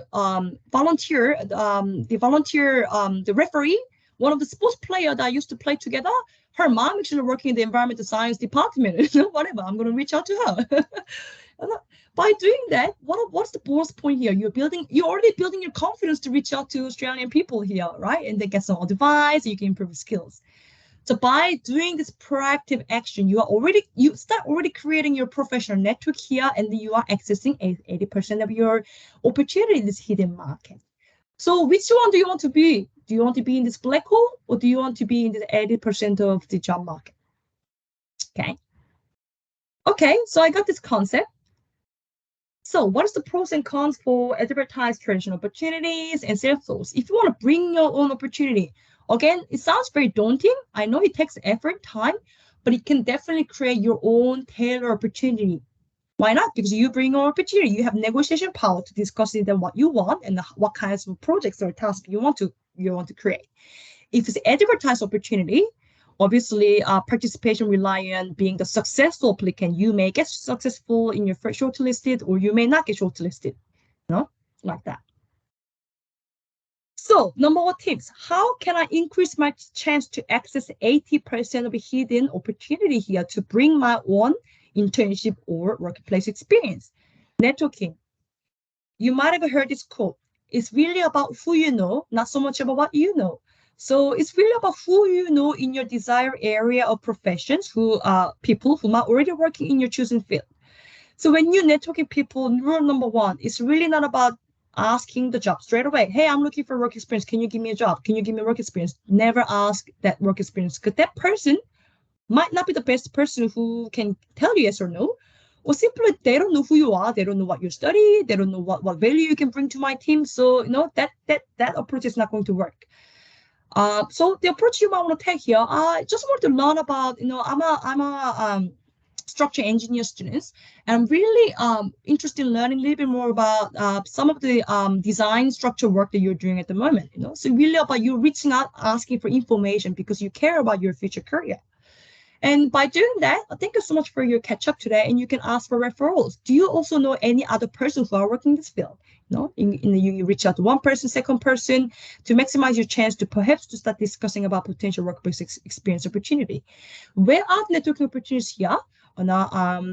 volunteer, the referee, one of the sports players that I used to play together, her mom actually working in the environmental science department. Whatever, I'm going to reach out to her. By doing that, what's the bonus point here? You're already building your confidence to reach out to Australian people here, right? And they get some advice, you can improve your skills. So by doing this proactive action, you start already creating your professional network here, and you are accessing 80% of your opportunity in this hidden market. So which one do you want to be? Do you want to be in this black hole, or do you want to be in the 80% of the job market? Okay, so I got this concept. So what is the pros and cons for advertised traditional opportunities and sales tools? If you want to bring your own opportunity, again, it sounds very daunting. I know it takes effort, time, but it can definitely create your own tailored opportunity. Why not? Because you bring your opportunity. You have negotiation power to discuss what you want and what kinds of projects or tasks you want to create. If it's advertised opportunity, obviously participation rely on being the successful applicant. You may get successful in your first shortlisted, or you may not get shortlisted, like that. So number one tips, how can I increase my chance to access 80% of hidden opportunity here to bring my own internship or workplace experience? Networking. You might have heard this quote. It's really about who you know, not so much about what you know. So it's really about who you know in your desired area of professions, who are people who are already working in your chosen field. So when you're networking people, rule number one is really not about asking the job straight away. Hey, I'm looking for work experience. Can you give me a job? Can you give me work experience? Never ask that work experience because that person might not be the best person who can tell you yes or no. Or simply they don't know who you are, they don't know what you study, they don't know what value you can bring to my team. So that approach is not going to work. So the approach you might want to take here, I just want to learn about, I'm a structural engineer students, and I'm really interested in learning a little bit more about some of the design structure work that you're doing at the moment. So really about you reaching out, asking for information because you care about your future career. And by doing that, thank you so much for your catch up today. And you can ask for referrals. Do you also know any other person who are working in this field? You reach out to one person, second person to maximize your chance to perhaps to start discussing about potential workplace experience opportunity. Where are the networking opportunities here?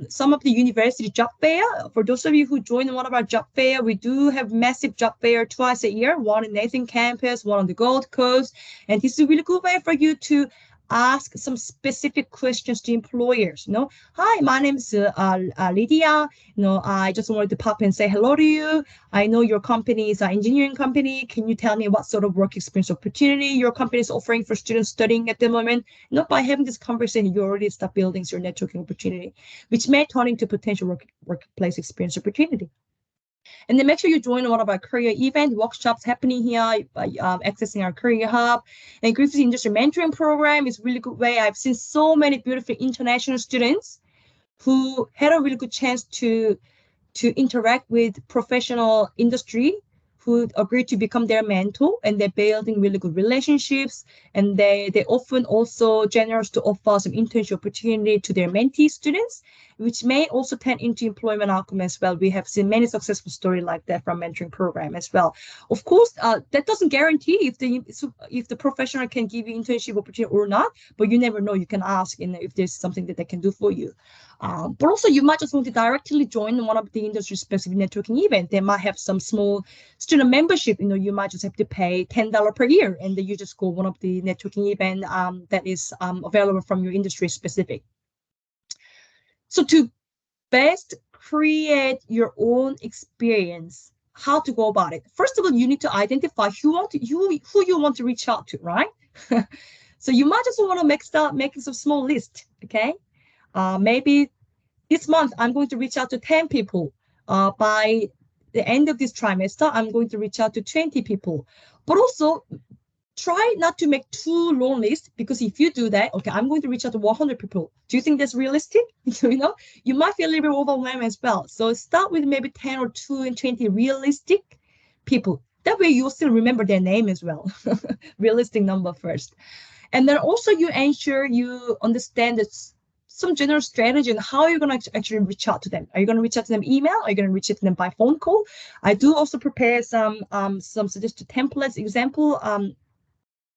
Some of the university job fair. For those of you who join one of our job fair, we do have massive job fair twice a year, one in Nathan campus, one on the Gold Coast. And this is a really good way for you to ask some specific questions to employers. Hi, my name is Lydia. I just wanted to pop and say hello to you. I know your company is an engineering company. Can you tell me what sort of work experience opportunity your company is offering for students studying at the moment? By having this conversation, you already start building your networking opportunity, which may turn into potential workplace experience opportunity. And then make sure you join one of our career event workshops happening here by accessing our career hub. And Griffith Industry Mentoring Program is a really good way. I've seen so many beautiful international students who had a really good chance to interact with professional industry who agreed to become their mentor, and they're building really good relationships. And they often also generous to offer some internship opportunity to their mentee students, which may also turn into employment outcome as well. We have seen many successful stories like that from mentoring program as well. Of course, that doesn't guarantee if the professional can give you internship opportunity or not, but you never know. You can ask if there's something that they can do for you. But also you might just want to directly join one of the industry specific networking events. They might have some small student membership. You might just have to pay $10 per year, and then you just go one of the networking event that is available from your industry specific. So to best create your own experience, how to go about it? First of all, you need to identify who you want to reach out to, right? So you might just want to start making some small list, okay? Maybe this month I'm going to reach out to 10 people. By the end of this trimester, I'm going to reach out to 20 people. But also try not to make too long list, because if you do that, okay, I'm going to reach out to 100 people. Do you think that's realistic? You might feel a little bit overwhelmed as well. So start with maybe 10 or 2 and 20 realistic people. That way you'll still remember their name as well. Realistic number first. And then also you ensure you understand some general strategy on how you're going to actually reach out to them. Are you going to reach out to them email? Are you going to reach out to them by phone call? I do also prepare some suggested templates example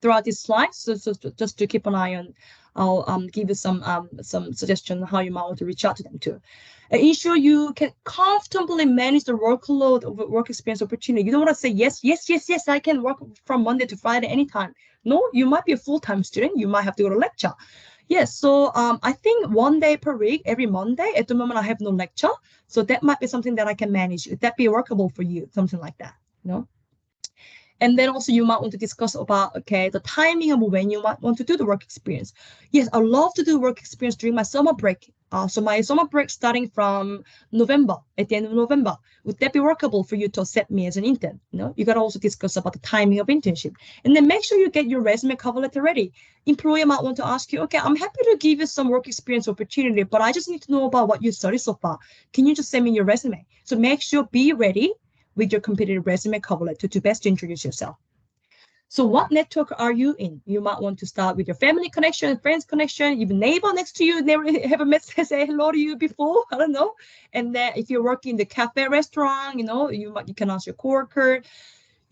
throughout these slides. So just to keep an eye on, I'll give you some suggestion on how you might want to reach out to them too. Ensure you can comfortably manage the workload of work experience opportunity. You don't want to say yes, I can work from Monday to Friday anytime. No, you might be a full-time student. You might have to go to lecture. Yes, so I think 1 day per week, every Monday. At the moment, I have no lecture, so that might be something that I can manage. Would that be workable for you? Something like that, And then also you might want to discuss about, okay, the timing of when you might want to do the work experience. Yes, I love to do work experience during my summer break. So my summer break starting from November, at the end of November. Would that be workable for you to accept me as an intern? You got to also discuss about the timing of internship. And then make sure you get your resume cover letter ready. Employer might want to ask you, okay, I'm happy to give you some work experience opportunity, but I just need to know about what you studied so far. Can you just send me your resume? So make sure, be ready with your competitive resume cover letter to best introduce yourself. So what network are you in? You might want to start with your family connection, friends connection, even neighbor next to you, never have a message say hello to you before, I don't know. And then if you're working in the cafe restaurant, you can ask your coworker.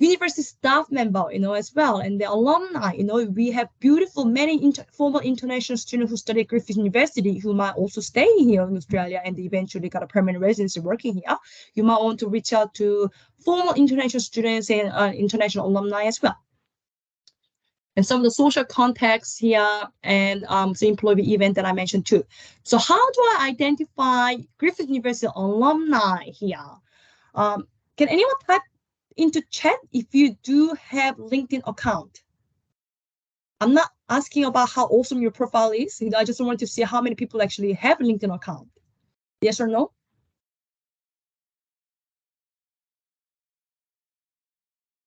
university staff member, as well, and the alumni. We have beautiful many former international students who study at Griffith University who might also stay here in Australia and eventually got a permanent residency working here. You might want to reach out to former international students and international alumni as well. And some of the social contacts here and the employee event that I mentioned too. So how do I identify Griffith University alumni here? Can anyone type into chat if you do have LinkedIn account? I'm not asking about how awesome your profile is. I just want to see how many people actually have a LinkedIn account. Yes or no?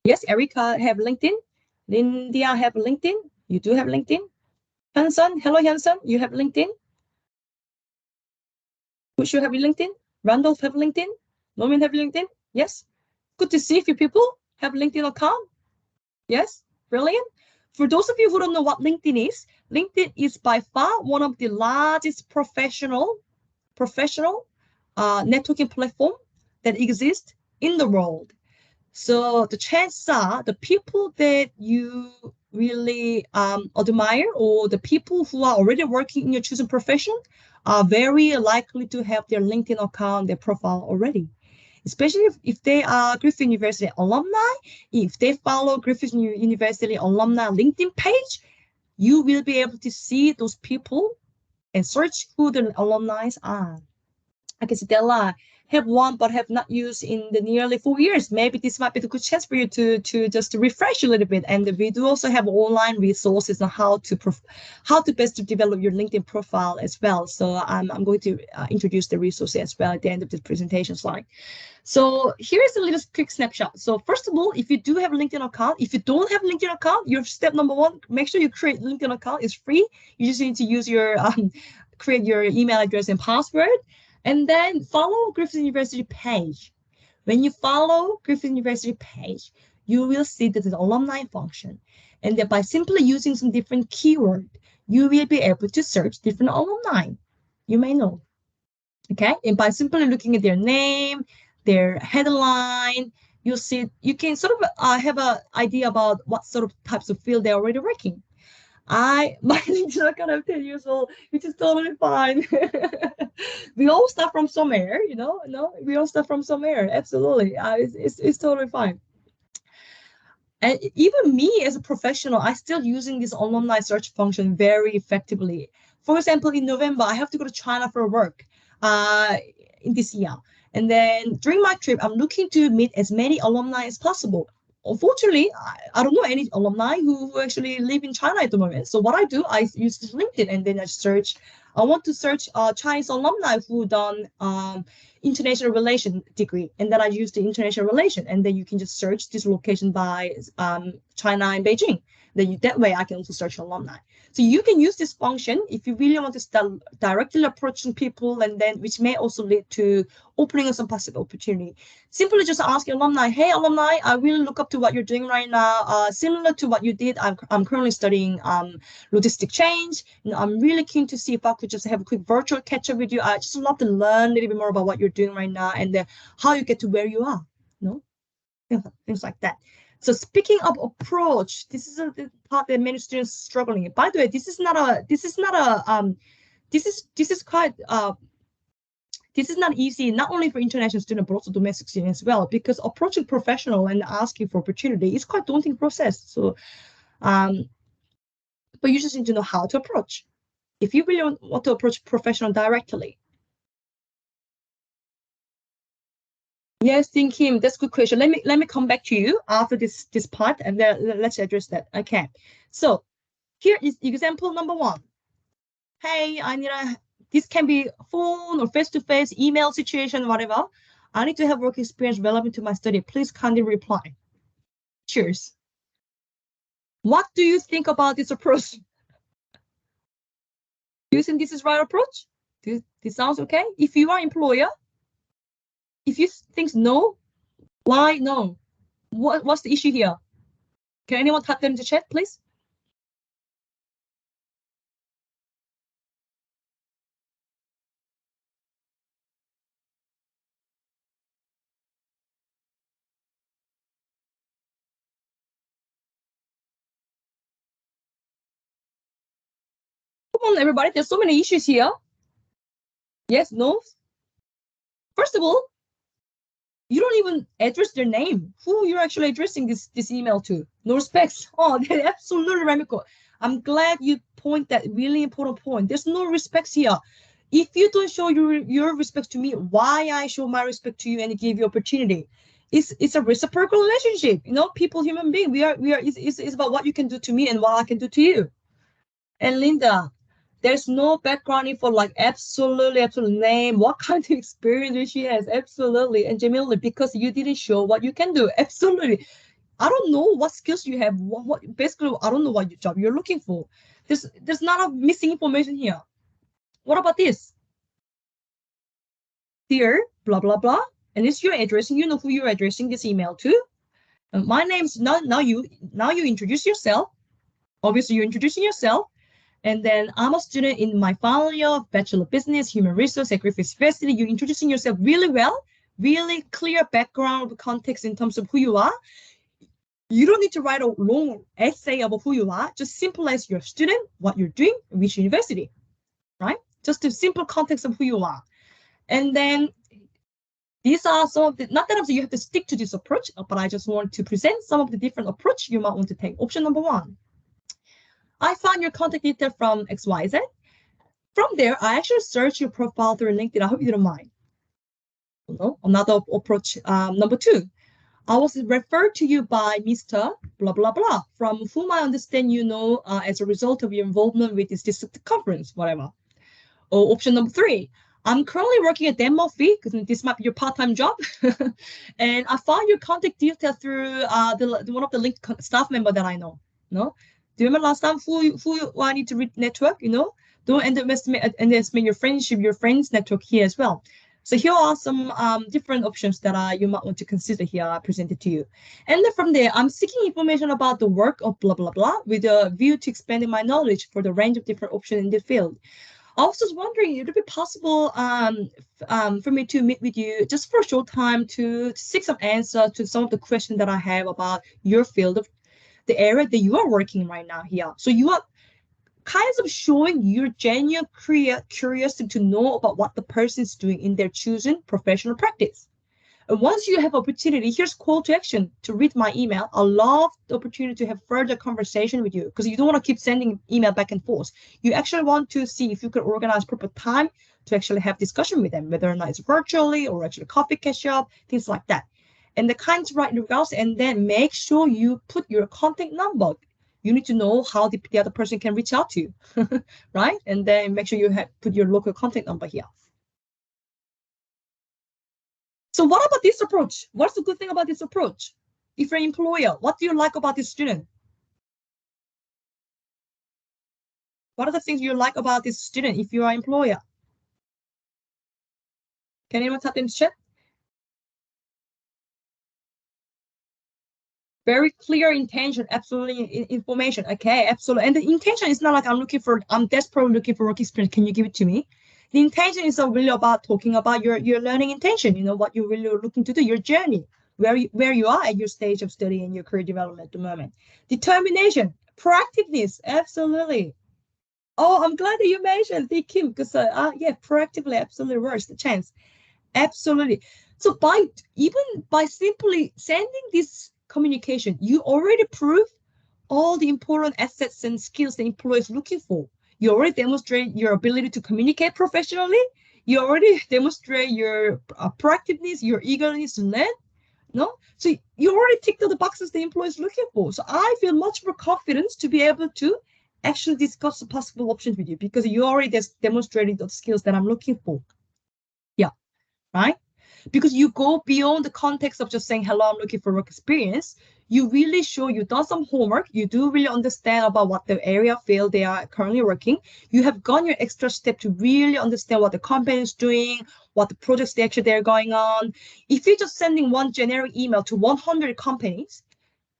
Yes, Erica have LinkedIn. Lindia have LinkedIn. You do have LinkedIn. Hanson, hello Hanson, you have LinkedIn. Who should have LinkedIn? Randolph have LinkedIn. Norman have LinkedIn. Yes. Good to see a few people have LinkedIn account. Yes, brilliant. For those of you who don't know what LinkedIn is by far one of the largest professional networking platform that exists in the world. So the chances are the people that you really admire or the people who are already working in your chosen profession are very likely to have their LinkedIn account, their profile already. Especially if they are Griffith University alumni, if they follow Griffith University alumni LinkedIn page, you will be able to see those people and search who the alumni are. I can see Della have one but have not used in the nearly 4 years. Maybe this might be a good chance for you to just refresh a little bit. And we do also have online resources on how to best to develop your LinkedIn profile as well. So I'm going to introduce the resources as well at the end of this presentation slide. So here's a little quick snapshot. So first of all, if you do have a LinkedIn account, if you don't have a LinkedIn account, your step number one, make sure you create a LinkedIn account. It's free. You just need to use your create your email address and password. And then follow Griffith University page. When you follow Griffith University page, you will see that there's an alumni function. And that by simply using some different keyword, you will be able to search different alumni. You may know. Okay. And by simply looking at their name, their headline, you'll see, you can sort of have an idea about what sort of types of field they're already working. My LinkedIn account, I'm 10 years old, which is totally fine. We all start from somewhere, we all start from somewhere. Absolutely. It's totally fine. And even me as a professional, I still using this alumni search function very effectively. For example, in November, I have to go to China for work in this year. And then during my trip, I'm looking to meet as many alumni as possible. Unfortunately, I don't know any alumni who actually live in China at the moment. So what I do, I use this LinkedIn and then I want to search Chinese alumni who done international relation degree. And then I use the international relation. And then you can just search this location by China and Beijing. That way I can also search alumni. So you can use this function if you really want to start directly approaching people, and then which may also lead to opening some possible opportunity. Simply just ask your alumni, hey alumni, I really look up to what you're doing right now. Similar to what you did, I'm currently studying logistic change. I'm really keen to see if I could just have a quick virtual catch up with you. I just love to learn a little bit more about what you're doing right now and how you get to where you are. Things like that. So speaking of approach, this is the part that many students are struggling. By the way, this is not easy, not only for international students, but also domestic students as well, because approaching professional and asking for opportunity is quite daunting process. So, but you just need to know how to approach. If you really want to approach professional directly. Yes, thank him. That's a good question. Let me come back to you after this part, and then let's address that. Okay. So here is example number one. Hey, this can be phone or face-to-face, email situation, whatever. I need to have work experience relevant to my study. Please kindly reply. Cheers. What do you think about this approach? Do you think this is right approach? This sounds okay? If you are employer, if you think no, why no? What's the issue here? Can anyone type that into chat, please? Come on, everybody. There's so many issues here. Yes, no. First of all, you don't even address their name. Who you're actually addressing this email to? No respects. Oh, absolutely, Remiko. I'm glad you point that really important point. There's no respects here. If you don't show your respect to me, why I show my respect to you and give you opportunity? It's a reciprocal relationship. You know, people, human being. We are. It's about what you can do to me and what I can do to you. And Linda, there's no background info, like absolute name, what kind of experience she has, absolutely. And Jamila, because you didn't show what you can do, absolutely. I don't know what skills you have. What basically, I don't know what job you're looking for. There's not a missing information here. What about this? Dear, blah blah blah, and it's your address, and you know who you're addressing this email to. My name's now you introduce yourself. Obviously, you're introducing yourself. And then I'm a student in my final year of Bachelor of Business, Human Resource at Griffith University. You're introducing yourself really well, really clear background context in terms of who you are. You don't need to write a long essay about who you are. Just simple as your student, what you're doing, which university, right? Just the simple context of who you are. And then these are some of the, not that you have to stick to this approach, but I just want to present some of the different approach you might want to take. Option number one. I found your contact detail from XYZ. From there, I actually searched your profile through LinkedIn. I hope you don't mind. Another approach. Number two, I was referred to you by Mr. blah, blah, blah, from whom I understand you know as a result of your involvement with this conference, whatever. Or option number three, I'm currently working at Denmark because this might be your part-time job. And I found your contact detail through one of the LinkedIn staff member that I know. No? Do you remember last time who I need to network, you know? Don't underestimate your friendship, your friends network here as well. So here are some different options that you might want to consider here presented to you. And then from there, I'm seeking information about the work of blah, blah, blah, with a view to expanding my knowledge for the range of different options in the field. I was just wondering, would it be possible for me to meet with you just for a short time to seek some answer to some of the questions that I have about your field of the area that you are working right now here. So you are kind of showing your genuine curiosity to know about what the person is doing in their choosing professional practice. And once you have opportunity, here's call to action to read my email. I love the opportunity to have further conversation with you because you don't want to keep sending email back and forth. You actually want to see if you can organize proper time to actually have discussion with them, whether or not it's virtually or actually coffee catch up, things like that. And the kinds of right results, and then make sure you put your contact number. You need to know how the other person can reach out to you, right? And then make sure you put your local contact number here. So what about this approach? What's the good thing about this approach? If you're an employer, what do you like about this student? What are the things you like about this student if you are an employer? Can anyone type in the chat? Very clear intention, absolutely information. Okay, absolutely. And the intention is not like I'm desperately looking for work experience. Can you give it to me? The intention is really about talking about your learning intention, you know, what you're really looking to do, your journey, where you are at your stage of study and your career development at the moment. Determination, proactiveness, absolutely. Oh, I'm glad that you mentioned the Kim, because yeah, proactively absolutely works the chance. Absolutely. So by simply sending this communication, you already prove all the important assets and skills the employer is looking for. You already demonstrate your ability to communicate professionally. You already demonstrate your proactiveness, your eagerness to learn. No, so you already ticked all the boxes the employer is looking for. So I feel much more confident to be able to actually discuss the possible options with you because you already demonstrated those skills that I'm looking for. Yeah, right? Because you go beyond the context of just saying, hello, I'm looking for work experience. You really show you've done some homework. You do really understand about what the area field they are currently working. You have gone your extra step to really understand what the company is doing, what the projects they're going on. If you're just sending one generic email to 100 companies,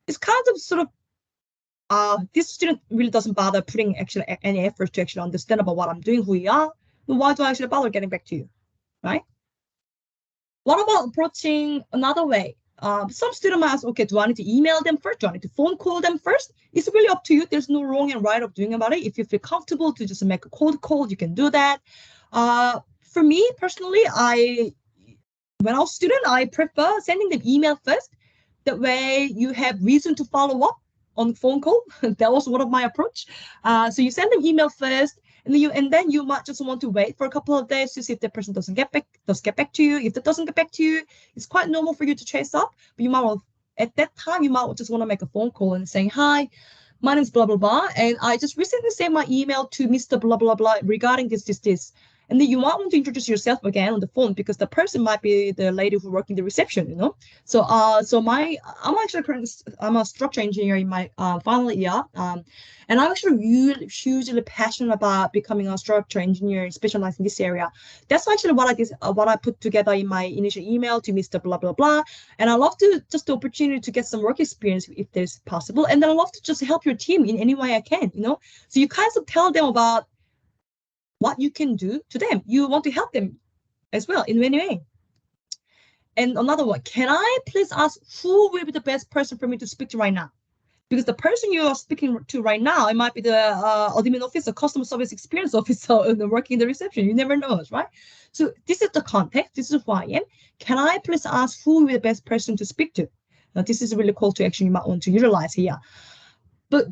it's kind of sort of, this student really doesn't bother putting actually any effort to actually understand about what I'm doing, who we are. Why do I actually bother getting back to you, right? What about approaching another way? Some student might ask, okay, do I need to email them first? Do I need to phone call them first? It's really up to you. There's no wrong and right of doing about it. If you feel comfortable to just make a cold call, you can do that. For me personally, when I was a student, I prefer sending them email first. That way you have reason to follow up on phone call. That was one of my approach. So you send them email first, and then you might just want to wait for a couple of days to see if the person does get back to you. If that doesn't get back to you, it's quite normal for you to chase up. But you might want, at that time, you might just want to make a phone call and saying, hi, my name's blah, blah, blah. And I just recently sent my email to Mr. blah, blah, blah regarding this. And then you might want to introduce yourself again on the phone because the person might be the lady who works in the reception, you know. So I'm a structural engineer in my final year, and I'm actually really hugely passionate about becoming a structural engineer, specialized in this area. That's actually what I did, what I put together in my initial email to Mr. Blah blah blah. And I love to just the opportunity to get some work experience if there's possible, and then I love to just help your team in any way I can, you know. So you kind of tell them about what you can do to them. You want to help them as well in any way. And another one, can I please ask who will be the best person for me to speak to right now? Because the person you are speaking to right now, it might be the admin officer, customer service experience officer, working in the reception. You never know, right? So this is the context. This is who I am. Can I please ask who will be the best person to speak to? Now, this is a really call to action you might want to utilize here. But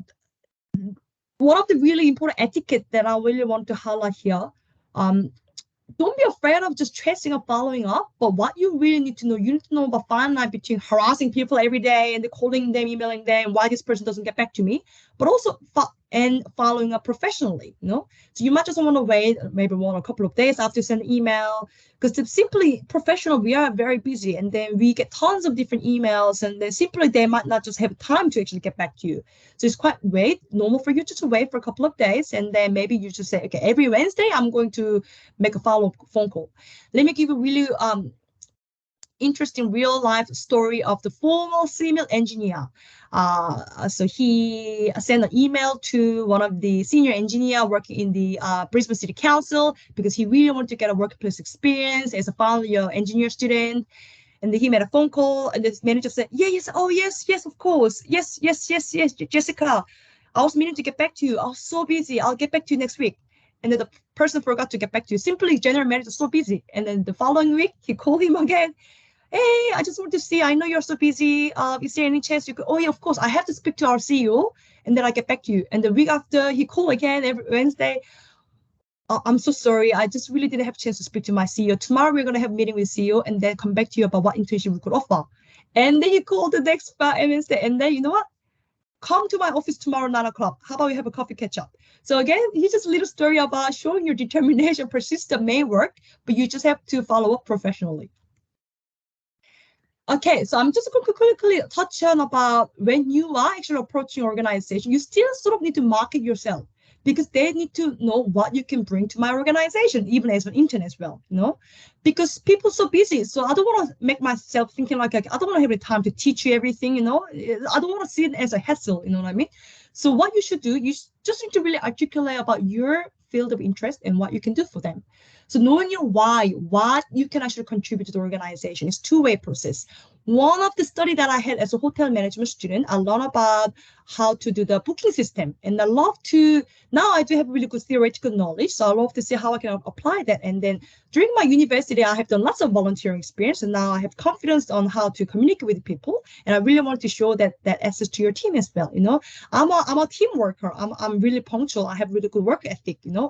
one of the really important etiquette that I really want to highlight here, don't be afraid of just chasing up, following up. But what you really need to know, you need to know about fine line between harassing people every day and calling them, emailing them, why this person doesn't get back to me, but also following up professionally, you know. So you might just want to wait maybe a couple of days after you send an email, because simply professional, we are very busy, and then we get tons of different emails, and then simply they might not just have time to actually get back to you. So it's quite normal for you to wait for a couple of days, and then maybe you just say, okay, every Wednesday I'm going to make a follow-up phone call. Let me give you a really interesting real life story of the former female engineer. So he sent an email to one of the senior engineer working in the Brisbane City Council because he really wanted to get a workplace experience as a final year engineer student. And then he made a phone call, and the manager said, yes, of course. Yes, Jessica, I was meaning to get back to you. I was so busy. I'll get back to you next week. And then the person forgot to get back to you. Simply, general manager so busy. And then the following week, he called him again. Hey, I just want to see, I know you're so busy. Is there any chance you could, oh yeah, of course, I have to speak to our CEO, and then I get back to you. And the week after, he called again every Wednesday. I'm so sorry. I just really didn't have a chance to speak to my CEO. Tomorrow, we're going to have a meeting with CEO and then come back to you about what internship we could offer. And then he called the next Wednesday, and then, you know what? Come to my office tomorrow, 9 o'clock. How about we have a coffee catch up? So again, here's just a little story about showing your determination, persistence may work, but you just have to follow up professionally. Okay, so I'm just going to quickly touch on about when you are actually approaching organization, you still sort of need to market yourself because they need to know what you can bring to my organization, even as an intern as well, you know, because people are so busy. So I don't want to make myself thinking like I don't want to have the time to teach you everything, you know. I don't want to see it as a hassle, you know what I mean? So what you should do, you just need to really articulate about your field of interest and what you can do for them. So knowing your why, what you can actually contribute to the organization is two-way process. One of the study that I had as a hotel management student, I learned about how to do the booking system. And I love to, now I do have really good theoretical knowledge. So I love to see how I can apply that. And then during my university, I have done lots of volunteering experience. And now I have confidence on how to communicate with people. And I really want to show that access to your team as well. You know, I'm a team worker. I'm really punctual. I have really good work ethic, you know.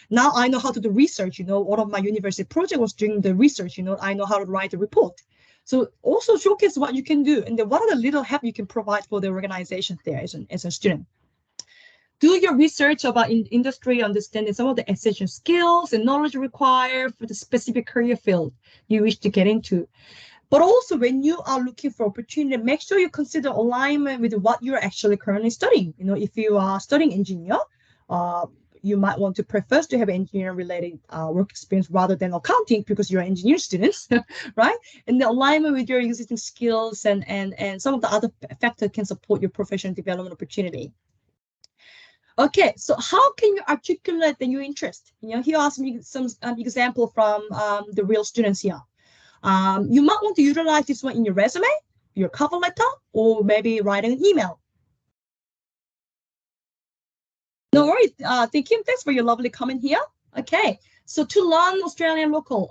Now I know how to do research, you know. One of my university project was doing the research, you know. I know how to write a report. So also showcase what you can do, and then what are the little help you can provide for the organization there as a student. Do your research about industry, understanding some of the essential skills and knowledge required for the specific career field you wish to get into. But also when you are looking for opportunity, make sure you consider alignment with what you're actually currently studying. You know, if you are studying engineer, you might want to prefer to have engineering-related work experience rather than accounting because you're engineering students, right? And the alignment with your existing skills and some of the other factors can support your professional development opportunity. Okay, so how can you articulate the new interest? You know, here are some example from the real students here. You might want to utilize this one in your resume. your cover letter or maybe writing an email. No worries. Thank you. Thanks for your lovely comment here. Okay. So to learn Australian local,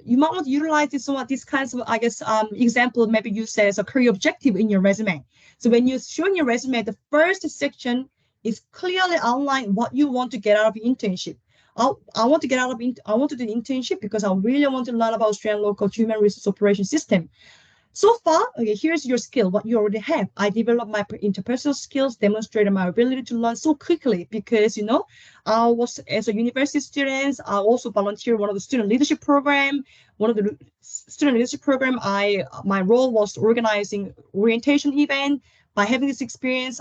you might want to utilize these kinds of, I guess, example, maybe you say as a career objective in your resume. So when you're showing your resume, the first section is clearly outline what you want to get out of the internship. I want to do the internship because I really want to learn about Australian local human resource operation system. So far, okay, here's your skill, what you already have. I developed my interpersonal skills, demonstrated my ability to learn so quickly because, I was, as a university student, I also volunteered one of the student leadership program. One of the student leadership program, my role was organizing orientation event. By having this experience,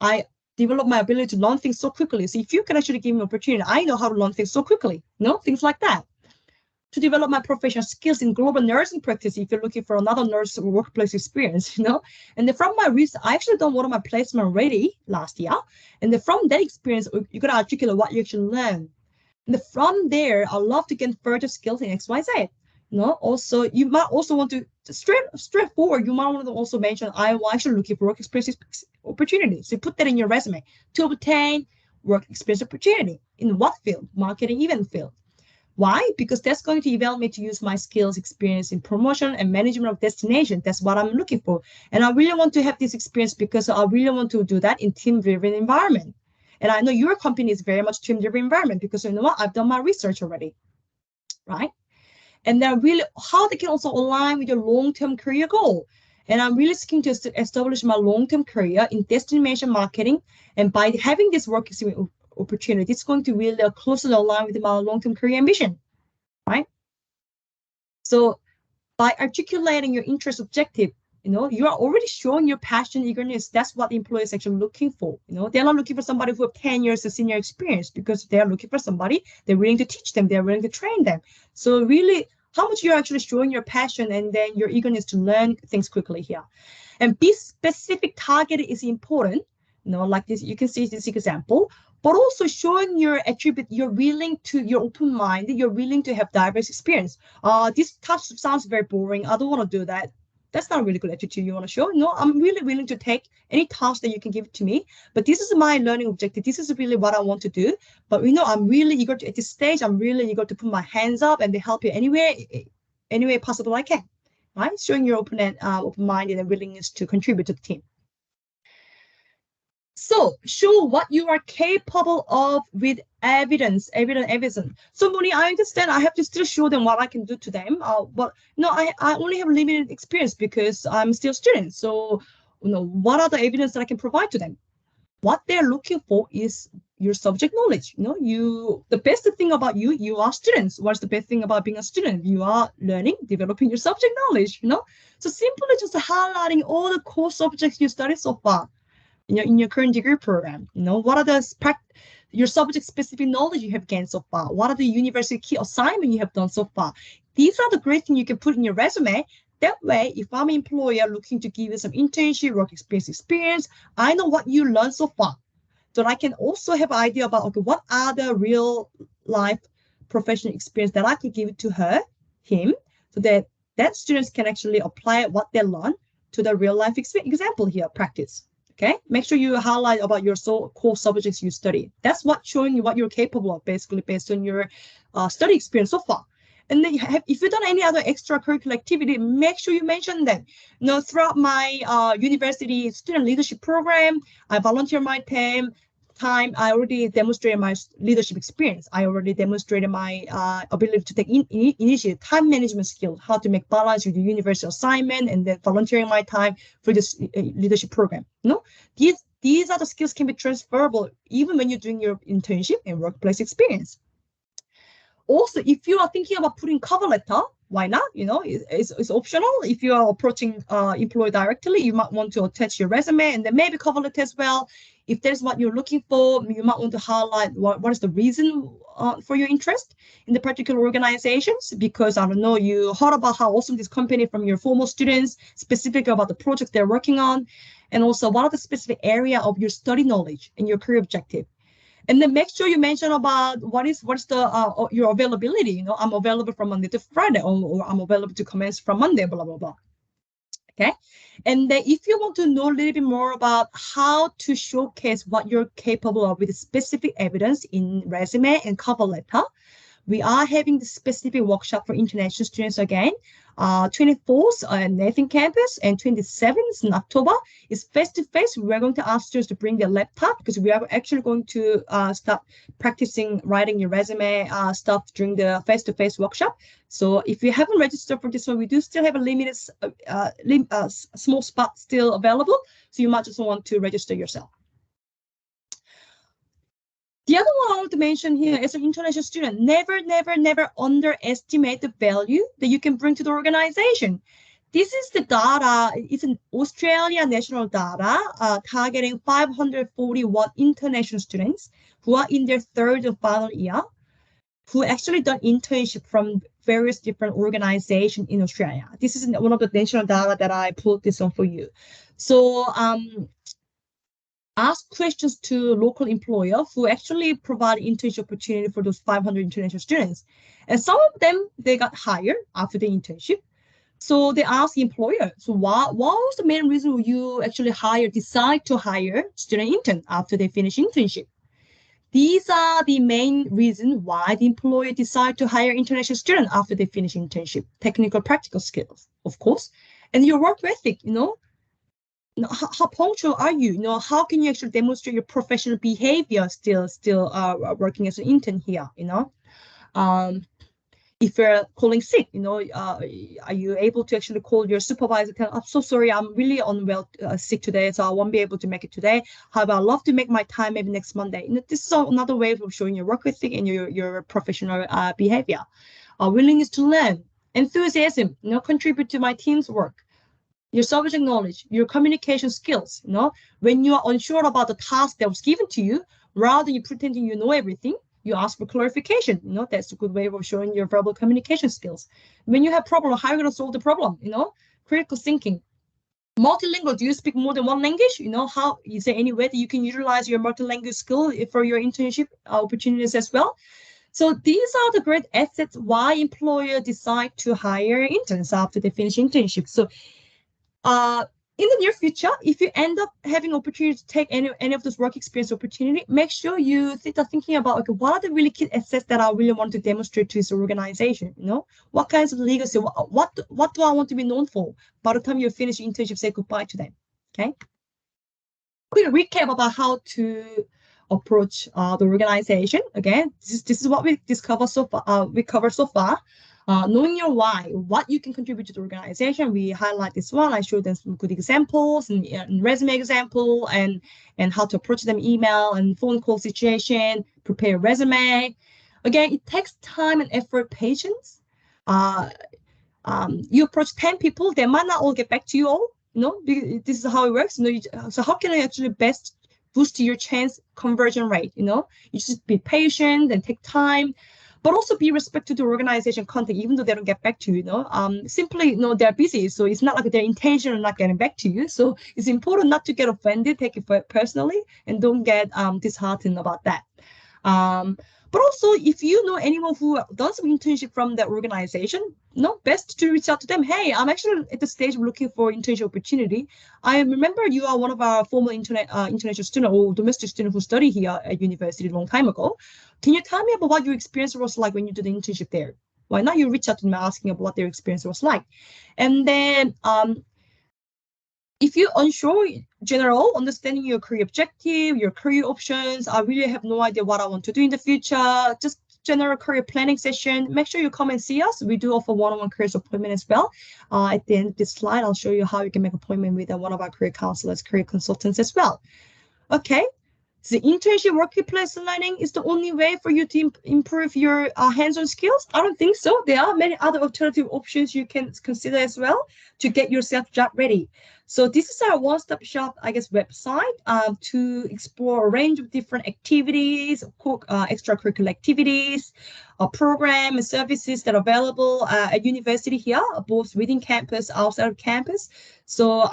I developed my ability to learn things so quickly. So if you can actually give me an opportunity, I know how to learn things so quickly, things like that. To develop my professional skills in global nursing practice, if you're looking for another nurse workplace experience, And then from my research, I actually done one of my placement already last year. And then from that experience, you got to articulate what you actually learn. And then from there, I love to get further skills in XYZ. Also, you might also want to straightforward. You might want to also mention, I will actually looking for work experience opportunities. So put that in your resume to obtain work experience opportunity in what field? Marketing event field. Why? Because that's going to enable me to use my skills, experience in promotion and management of destination. That's what I'm looking for. And I really want to have this experience because I really want to do that in team-driven environment. And I know your company is very much team-driven environment because you know what? I've done my research already, right? And then really how they can also align with your long-term career goal. And I'm really seeking to establish my long-term career in destination marketing. And by having this work experience opportunity, it's going to really closely align with my long-term career ambition, right? So by articulating your interest objective, you are already showing your passion, eagerness. That's what the employer is actually looking for. They're not looking for somebody who have 10 years of senior experience because they're looking for somebody they're willing to teach them, they're willing to train them. So really, how much you're actually showing your passion and then your eagerness to learn things quickly here. And be specific target is important. Like this, you can see this example, but also showing your attribute, you're open-minded, you're willing to have diverse experience. This task sounds very boring. I don't want to do that. That's not a really good attitude you want to show. No, I'm really willing to take any task that you can give to me, but this is my learning objective. This is really what I want to do. But I'm really eager to, at this stage, I'm really eager to put my hands up and to help you any way possible I can, right? Showing your open-minded and willingness to contribute to the team. So show what you are capable of with evidence. So Mooney, I understand I have to still show them what I can do to them. But no, I only have limited experience because I'm still a student. So what are the evidence that I can provide to them? What they're looking for is your subject knowledge. The best thing about you are students. What's the best thing about being a student? You are learning, developing your subject knowledge. So simply just highlighting all the core subjects you studied so far. In your current degree program, what are your subject specific knowledge you have gained so far? What are the university key assignment you have done so far? These are the great things you can put in your resume. That way, if I'm an employer looking to give you some internship, work experience, I know what you learned so far. So I can also have an idea about, okay, what are the real life professional experience that I can give to him, so that students can actually apply what they learn to the real life example here, practice. Okay, make sure you highlight about your core subjects you study. That's what showing you what you're capable of, basically based on your study experience so far. And then if you've done any other extracurricular activity, make sure you mention them. Throughout my university student leadership program, I volunteer my time. I already demonstrated my leadership experience. I already demonstrated my ability to take initiative, time management skills, how to make balance with the university assignment, and then volunteering my time for this leadership program. These are the skills can be transferable even when you're doing your internship and workplace experience. Also, if you are thinking about putting cover letter, why not? It's optional. If you are approaching employer directly, you might want to attach your resume and then maybe cover letter as well. If that's what you're looking for, you might want to highlight what is the reason for your interest in the particular organizations, because I don't know, you heard about how awesome this company from your former students, specifically about the project they're working on, and also what are the specific area of your study knowledge and your career objective. And then make sure you mention about what's the your availability. I'm available from Monday to Friday, or I'm available to commence from Monday, blah, blah, blah. Okay. And then if you want to know a little bit more about how to showcase what you're capable of with specific evidence in resume and cover letter, we are having the specific workshop for international students again. 24th on Nathan campus and 27th in October is face-to-face. We're going to ask students to bring their laptop because we are actually going to start practicing writing your resume stuff during the face-to-face workshop. So if you haven't registered for this one, we do still have a limited small spot still available. So you might just want to register yourself. The other one I want to mention here is an international student. Never, never, never underestimate the value that you can bring to the organization. This is the data. It's an Australia national data targeting 541 international students who are in their third and final year, who actually done internship from various different organizations in Australia. This is one of the national data that I pulled this on for you. So ask questions to local employer who actually provide internship opportunity for those 500 international students. And some of them, they got hired after the internship. So they ask the employer, so what was the main reason you actually decide to hire student intern after they finish internship? These are the main reasons why the employer decide to hire international student after they finish internship. Technical, practical skills, of course, and your work ethic, how punctual are you? How can you actually demonstrate your professional behavior still working as an intern here? If you're calling sick, are you able to actually call your supervisor? Tell, I'm so sorry, I'm really unwell, sick today, so I won't be able to make it today. However, I'd love to make my time maybe next Monday. This is another way of showing your work ethic and your professional behavior. Willingness to learn, enthusiasm, contribute to my team's work. Your subject knowledge, your communication skills, when you are unsure about the task that was given to you, rather than you pretending you know everything, you ask for clarification. That's a good way of showing your verbal communication skills. When you have problem, how are you going to solve the problem? Critical thinking. Multilingual, do you speak more than one language? How is there any way that you can utilize your multilingual skill for your internship opportunities as well? So these are the great assets why employer decide to hire interns after they finish internship. So in the near future, if you end up having opportunity to take any of those work experience opportunity, make sure you start thinking about, okay, what are the really key assets that I really want to demonstrate to this organization? What kinds of legacy, what do I want to be known for? By the time you finish your internship, say goodbye to them. Okay. Quick recap about how to approach the organization. Again, this is what we discovered so far. We covered so far. Knowing your why, what you can contribute to the organization. We highlight this one. I showed them some good examples and resume example and how to approach them, email and phone call situation, prepare a resume. Again, it takes time and effort, patience. You approach 10 people, they might not all get back to you all. This is how it works. So how can I actually best boost your chance conversion rate? You just be patient and take time. But also be respectful to the organization content, even though they don't get back to you. Simply, they're busy, so it's not like their intention of not getting back to you. So it's important not to get offended, take it personally, and don't get disheartened about that. But also, if you know anyone who does some internship from that organization, best to reach out to them. Hey, I'm actually at the stage of looking for internship opportunity. I remember you are one of our former international student or domestic student who studied here at university a long time ago. Can you tell me about what your experience was like when you did the internship there? Why not you reach out to them asking about what their experience was like? And then if you're unsure, general, understanding your career objective, your career options, I really have no idea what I want to do in the future, just general career planning session, make sure you come and see us. We do offer one-on-one career appointment as well. At the end of this slide, I'll show you how you can make an appointment with one of our career counselors, career consultants as well. Okay. The internship workplace learning is the only way for you to improve your hands-on skills? I don't think so. There are many other alternative options you can consider as well to get yourself job ready. So this is our one-stop shop, website to explore a range of different activities, extracurricular activities, program and services that are available at university here, both within campus, outside of campus. So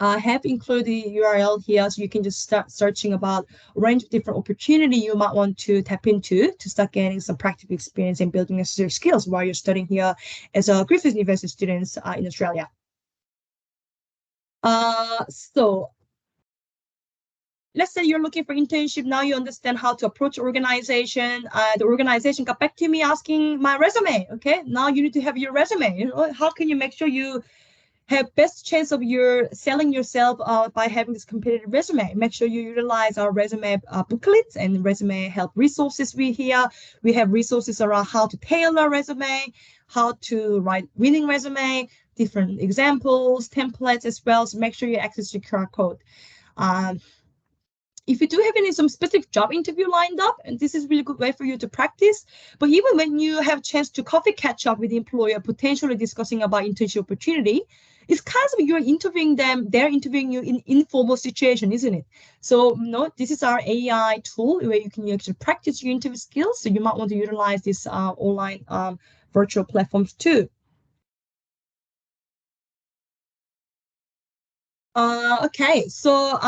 I have included the URL here, so you can just start searching about a range of different opportunity you might want to tap into to start getting some practical experience and building necessary skills while you're studying here as a Griffith University students in Australia. So let's say you're looking for internship. Now you understand how to approach organization. The organization got back to me asking my resume. Okay, now you need to have your resume. You know, how can you make sure you have best chance of your selling yourself by having this competitive resume? Make sure you utilize our resume booklets and resume help resources. We have resources around how to tailor a resume, how to write winning resume, different examples, templates as well. So make sure you access your QR code. Um, if you do have some specific job interview lined up, and this is a really good way for you to practice. But even when you have a chance to coffee catch up with the employer, potentially discussing about internship opportunity, it's kind of you're interviewing them, they're interviewing you in informal situation, isn't it? So this is our AI tool where you can actually practice your interview skills. So you might want to utilize this online virtual platforms too. Okay, so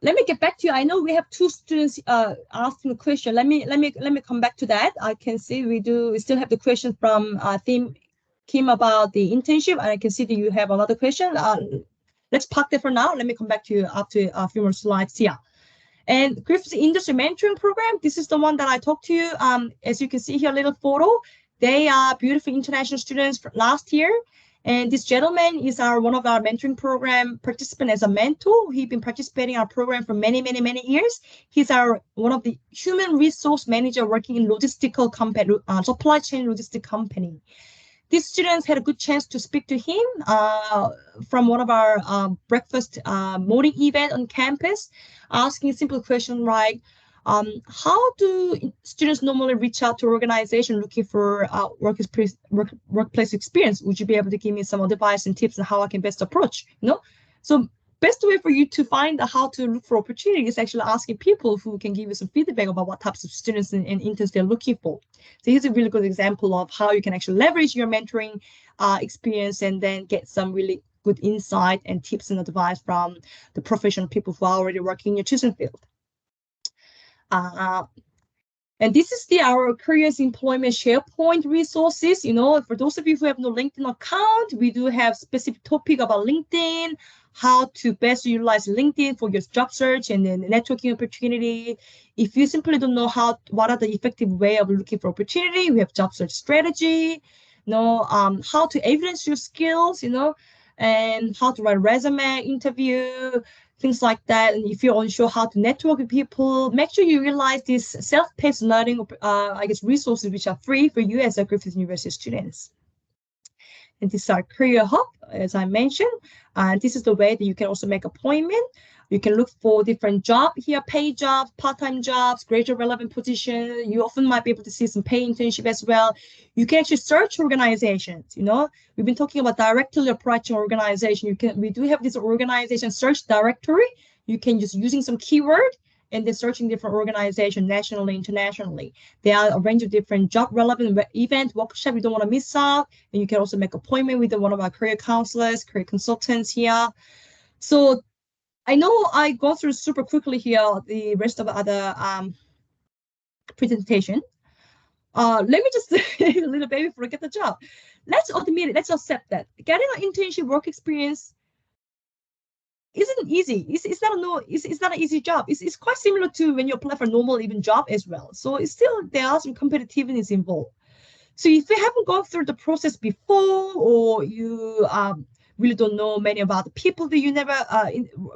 let me get back to you. I know we have two students asking a question. Let me come back to that. I can see we still have the question from Theme Kim about the internship, and I can see that you have another question. Let's park that for now. Let me come back to you after a few more slides here. And Griffith's Industry Mentoring Program, this is the one that I talked to you. As you can see here, a little photo. They are beautiful international students from last year. And this gentleman is one of our mentoring program participant as a mentor. He's been participating in our program for many, many, many years. He's one of the human resource manager working in logistical company, supply chain logistic company. These students had a good chance to speak to him from one of our breakfast morning event on campus, asking a simple question like, how do students normally reach out to organization looking for workplace experience? Would you be able to give me some advice and tips on how I can best approach? So best way for you to find how to look for opportunity is actually asking people who can give you some feedback about what types of students and interns they're looking for. So here's a really good example of how you can actually leverage your mentoring experience and then get some really good insight and tips and advice from the professional people who are already working in your chosen field. And this is our careers employment SharePoint resources. For those of you who have no LinkedIn account, we do have specific topic about LinkedIn, how to best utilize LinkedIn for your job search and then networking opportunity. If you simply don't know what are the effective way of looking for opportunity, we have job search strategy, how to evidence your skills, and how to write resume, interview, things like that. And if you're unsure how to network with people, make sure you realize these self-paced learning, resources which are free for you as a Griffith University students. And this is our career hub, as I mentioned. And this is the way that you can also make appointment. You can look for different jobs here, paid jobs, part-time jobs, graduate relevant position. You often might be able to see some paid internship as well. You can actually search organizations. We've been talking about directly approaching organization. We do have this organization search directory. You can just using some keyword and then searching different organizations nationally, internationally. There are a range of different job relevant event workshop you don't want to miss out. And you can also make appointment with one of our career counselors, career consultants here. So I know I go through super quickly here the rest of the other presentation. Let me just a little baby forget the job. Let's admit it. Let's accept that getting an internship work experience isn't easy. It's not an easy job. It's quite similar to when you apply for a normal even job as well. So it's still there are some competitiveness involved. So if you haven't gone through the process before, or you really don't know many about the people that you never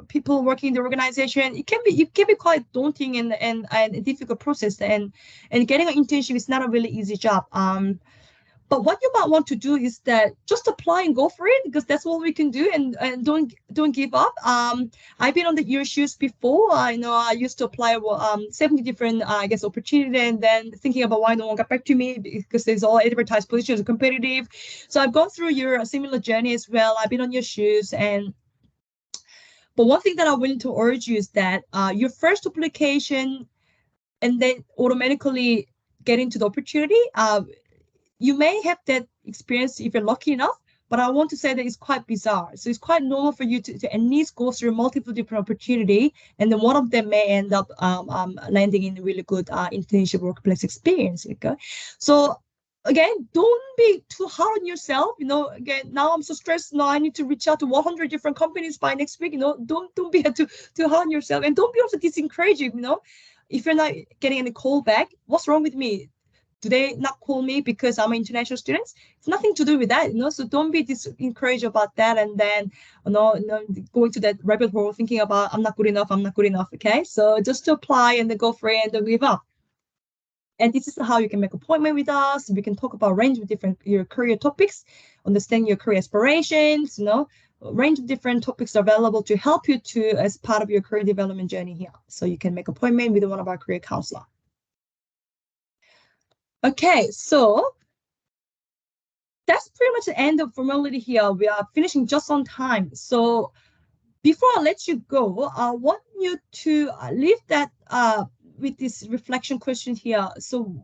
people working in the organization, it can be quite daunting and a difficult process. And getting an internship is not a really easy job. But what you might want to do is that just apply and go for it, because that's all we can do, and don't give up. I've been on your shoes before. I know I used to apply 70 different opportunity, and then thinking about why no one got back to me, because there's all advertised positions are competitive. So I've gone through your similar journey as well. I've been on your shoes, but one thing that I'm willing to urge you is that your first application and then automatically get into the opportunity. You may have that experience if you're lucky enough, but I want to say that it's quite bizarre. So it's quite normal for you to at least go through multiple different opportunity, and then one of them may end up landing in a really good internship workplace experience. Okay, so again, don't be too hard on yourself. Again, now I'm so stressed. Now I need to reach out to 100 different companies by next week. Don't be too hard on yourself, and don't be also disencouraging. If you're not getting any call back, what's wrong with me? Do they not call me because I'm an international student? It's nothing to do with that. So don't be disencouraged about that, and then going to that rabbit hole thinking about I'm not good enough. Okay, so just to apply and then go for it and don't give up. And this is how you can make appointment with us. We can talk about a range of different your career topics, understand your career aspirations, a range of different topics available to help you as part of your career development journey here. So you can make appointment with one of our career counselor. Okay, so that's pretty much the end of formality here. We are finishing just on time. So before I let you go, I want you to leave that with this reflection question here. So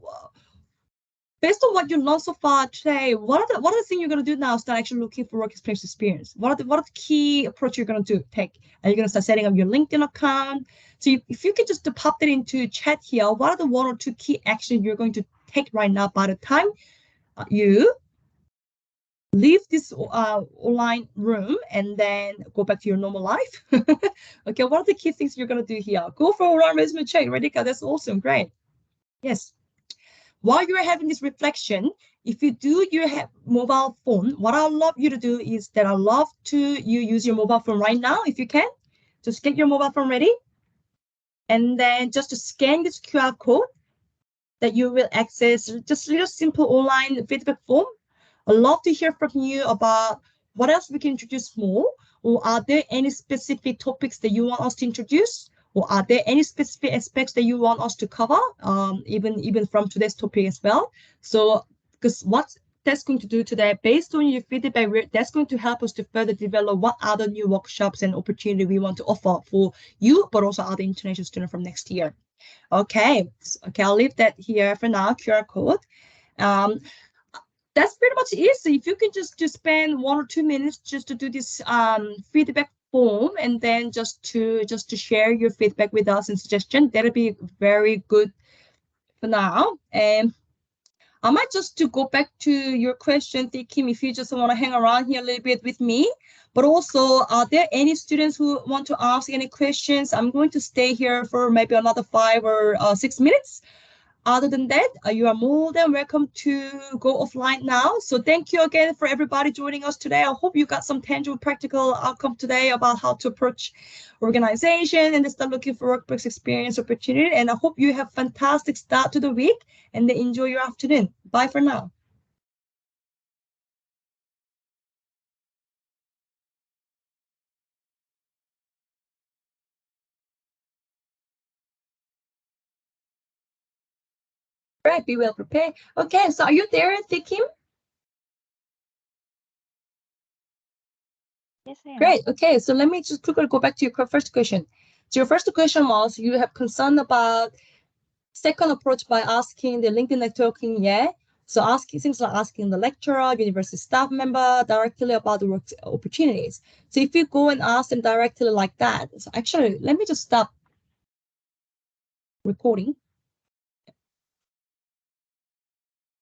based on what you learned so far today, what are the things you're going to do now? Start actually looking for work experience. What are the key approach you're going to take? Are you going to start setting up your LinkedIn account? So if you could just pop that into chat here, what are the 1 or 2 key actions you're going to take right now by the time you leave this online room and then go back to your normal life? Okay, what are the key things you're going to do here? Go for a run resume check, Radhika. That's awesome. Great. Yes. While you're having this reflection, if you do your mobile phone, what I'd love you to do is that I'd love you use your mobile phone right now, if you can. Just get your mobile phone ready. And then just to scan this QR code that you will access, just a little simple online feedback form. I'd love to hear from you about what else we can introduce more, or are there any specific topics that you want us to introduce? Or are there any specific aspects that you want us to cover, even from today's topic as well? So, because what that's going to do today, based on your feedback, that's going to help us to further develop what other new workshops and opportunity we want to offer for you, but also other international students from next year. Okay, I'll leave that here for now, QR code. That's pretty much it. So if you can just spend 1 or 2 minutes just to do this feedback form, and then just to share your feedback with us and suggestion, that'll be very good for now. And I might just to go back to your question, Kim, if you just want to hang around here a little bit with me. But also, are there any students who want to ask any questions? I'm going to stay here for maybe another 5 or 6 minutes. Other than that, you are more than welcome to go offline now. So thank you again for everybody joining us today. I hope you got some tangible, practical outcome today about how to approach organization and start looking for workplace experience opportunity. And I hope you have a fantastic start to the week and then enjoy your afternoon. Bye for now. Right, be well prepared. Okay, so are you there, Kim? Yes, I am. Great. Okay, so let me just quickly go back to your first question. So your first question was you have concern about second approach by asking the LinkedIn networking, yeah. So asking things like asking the lecturer, university staff member directly about the work opportunities. So if you go and ask them directly like that, so actually, let me just stop recording.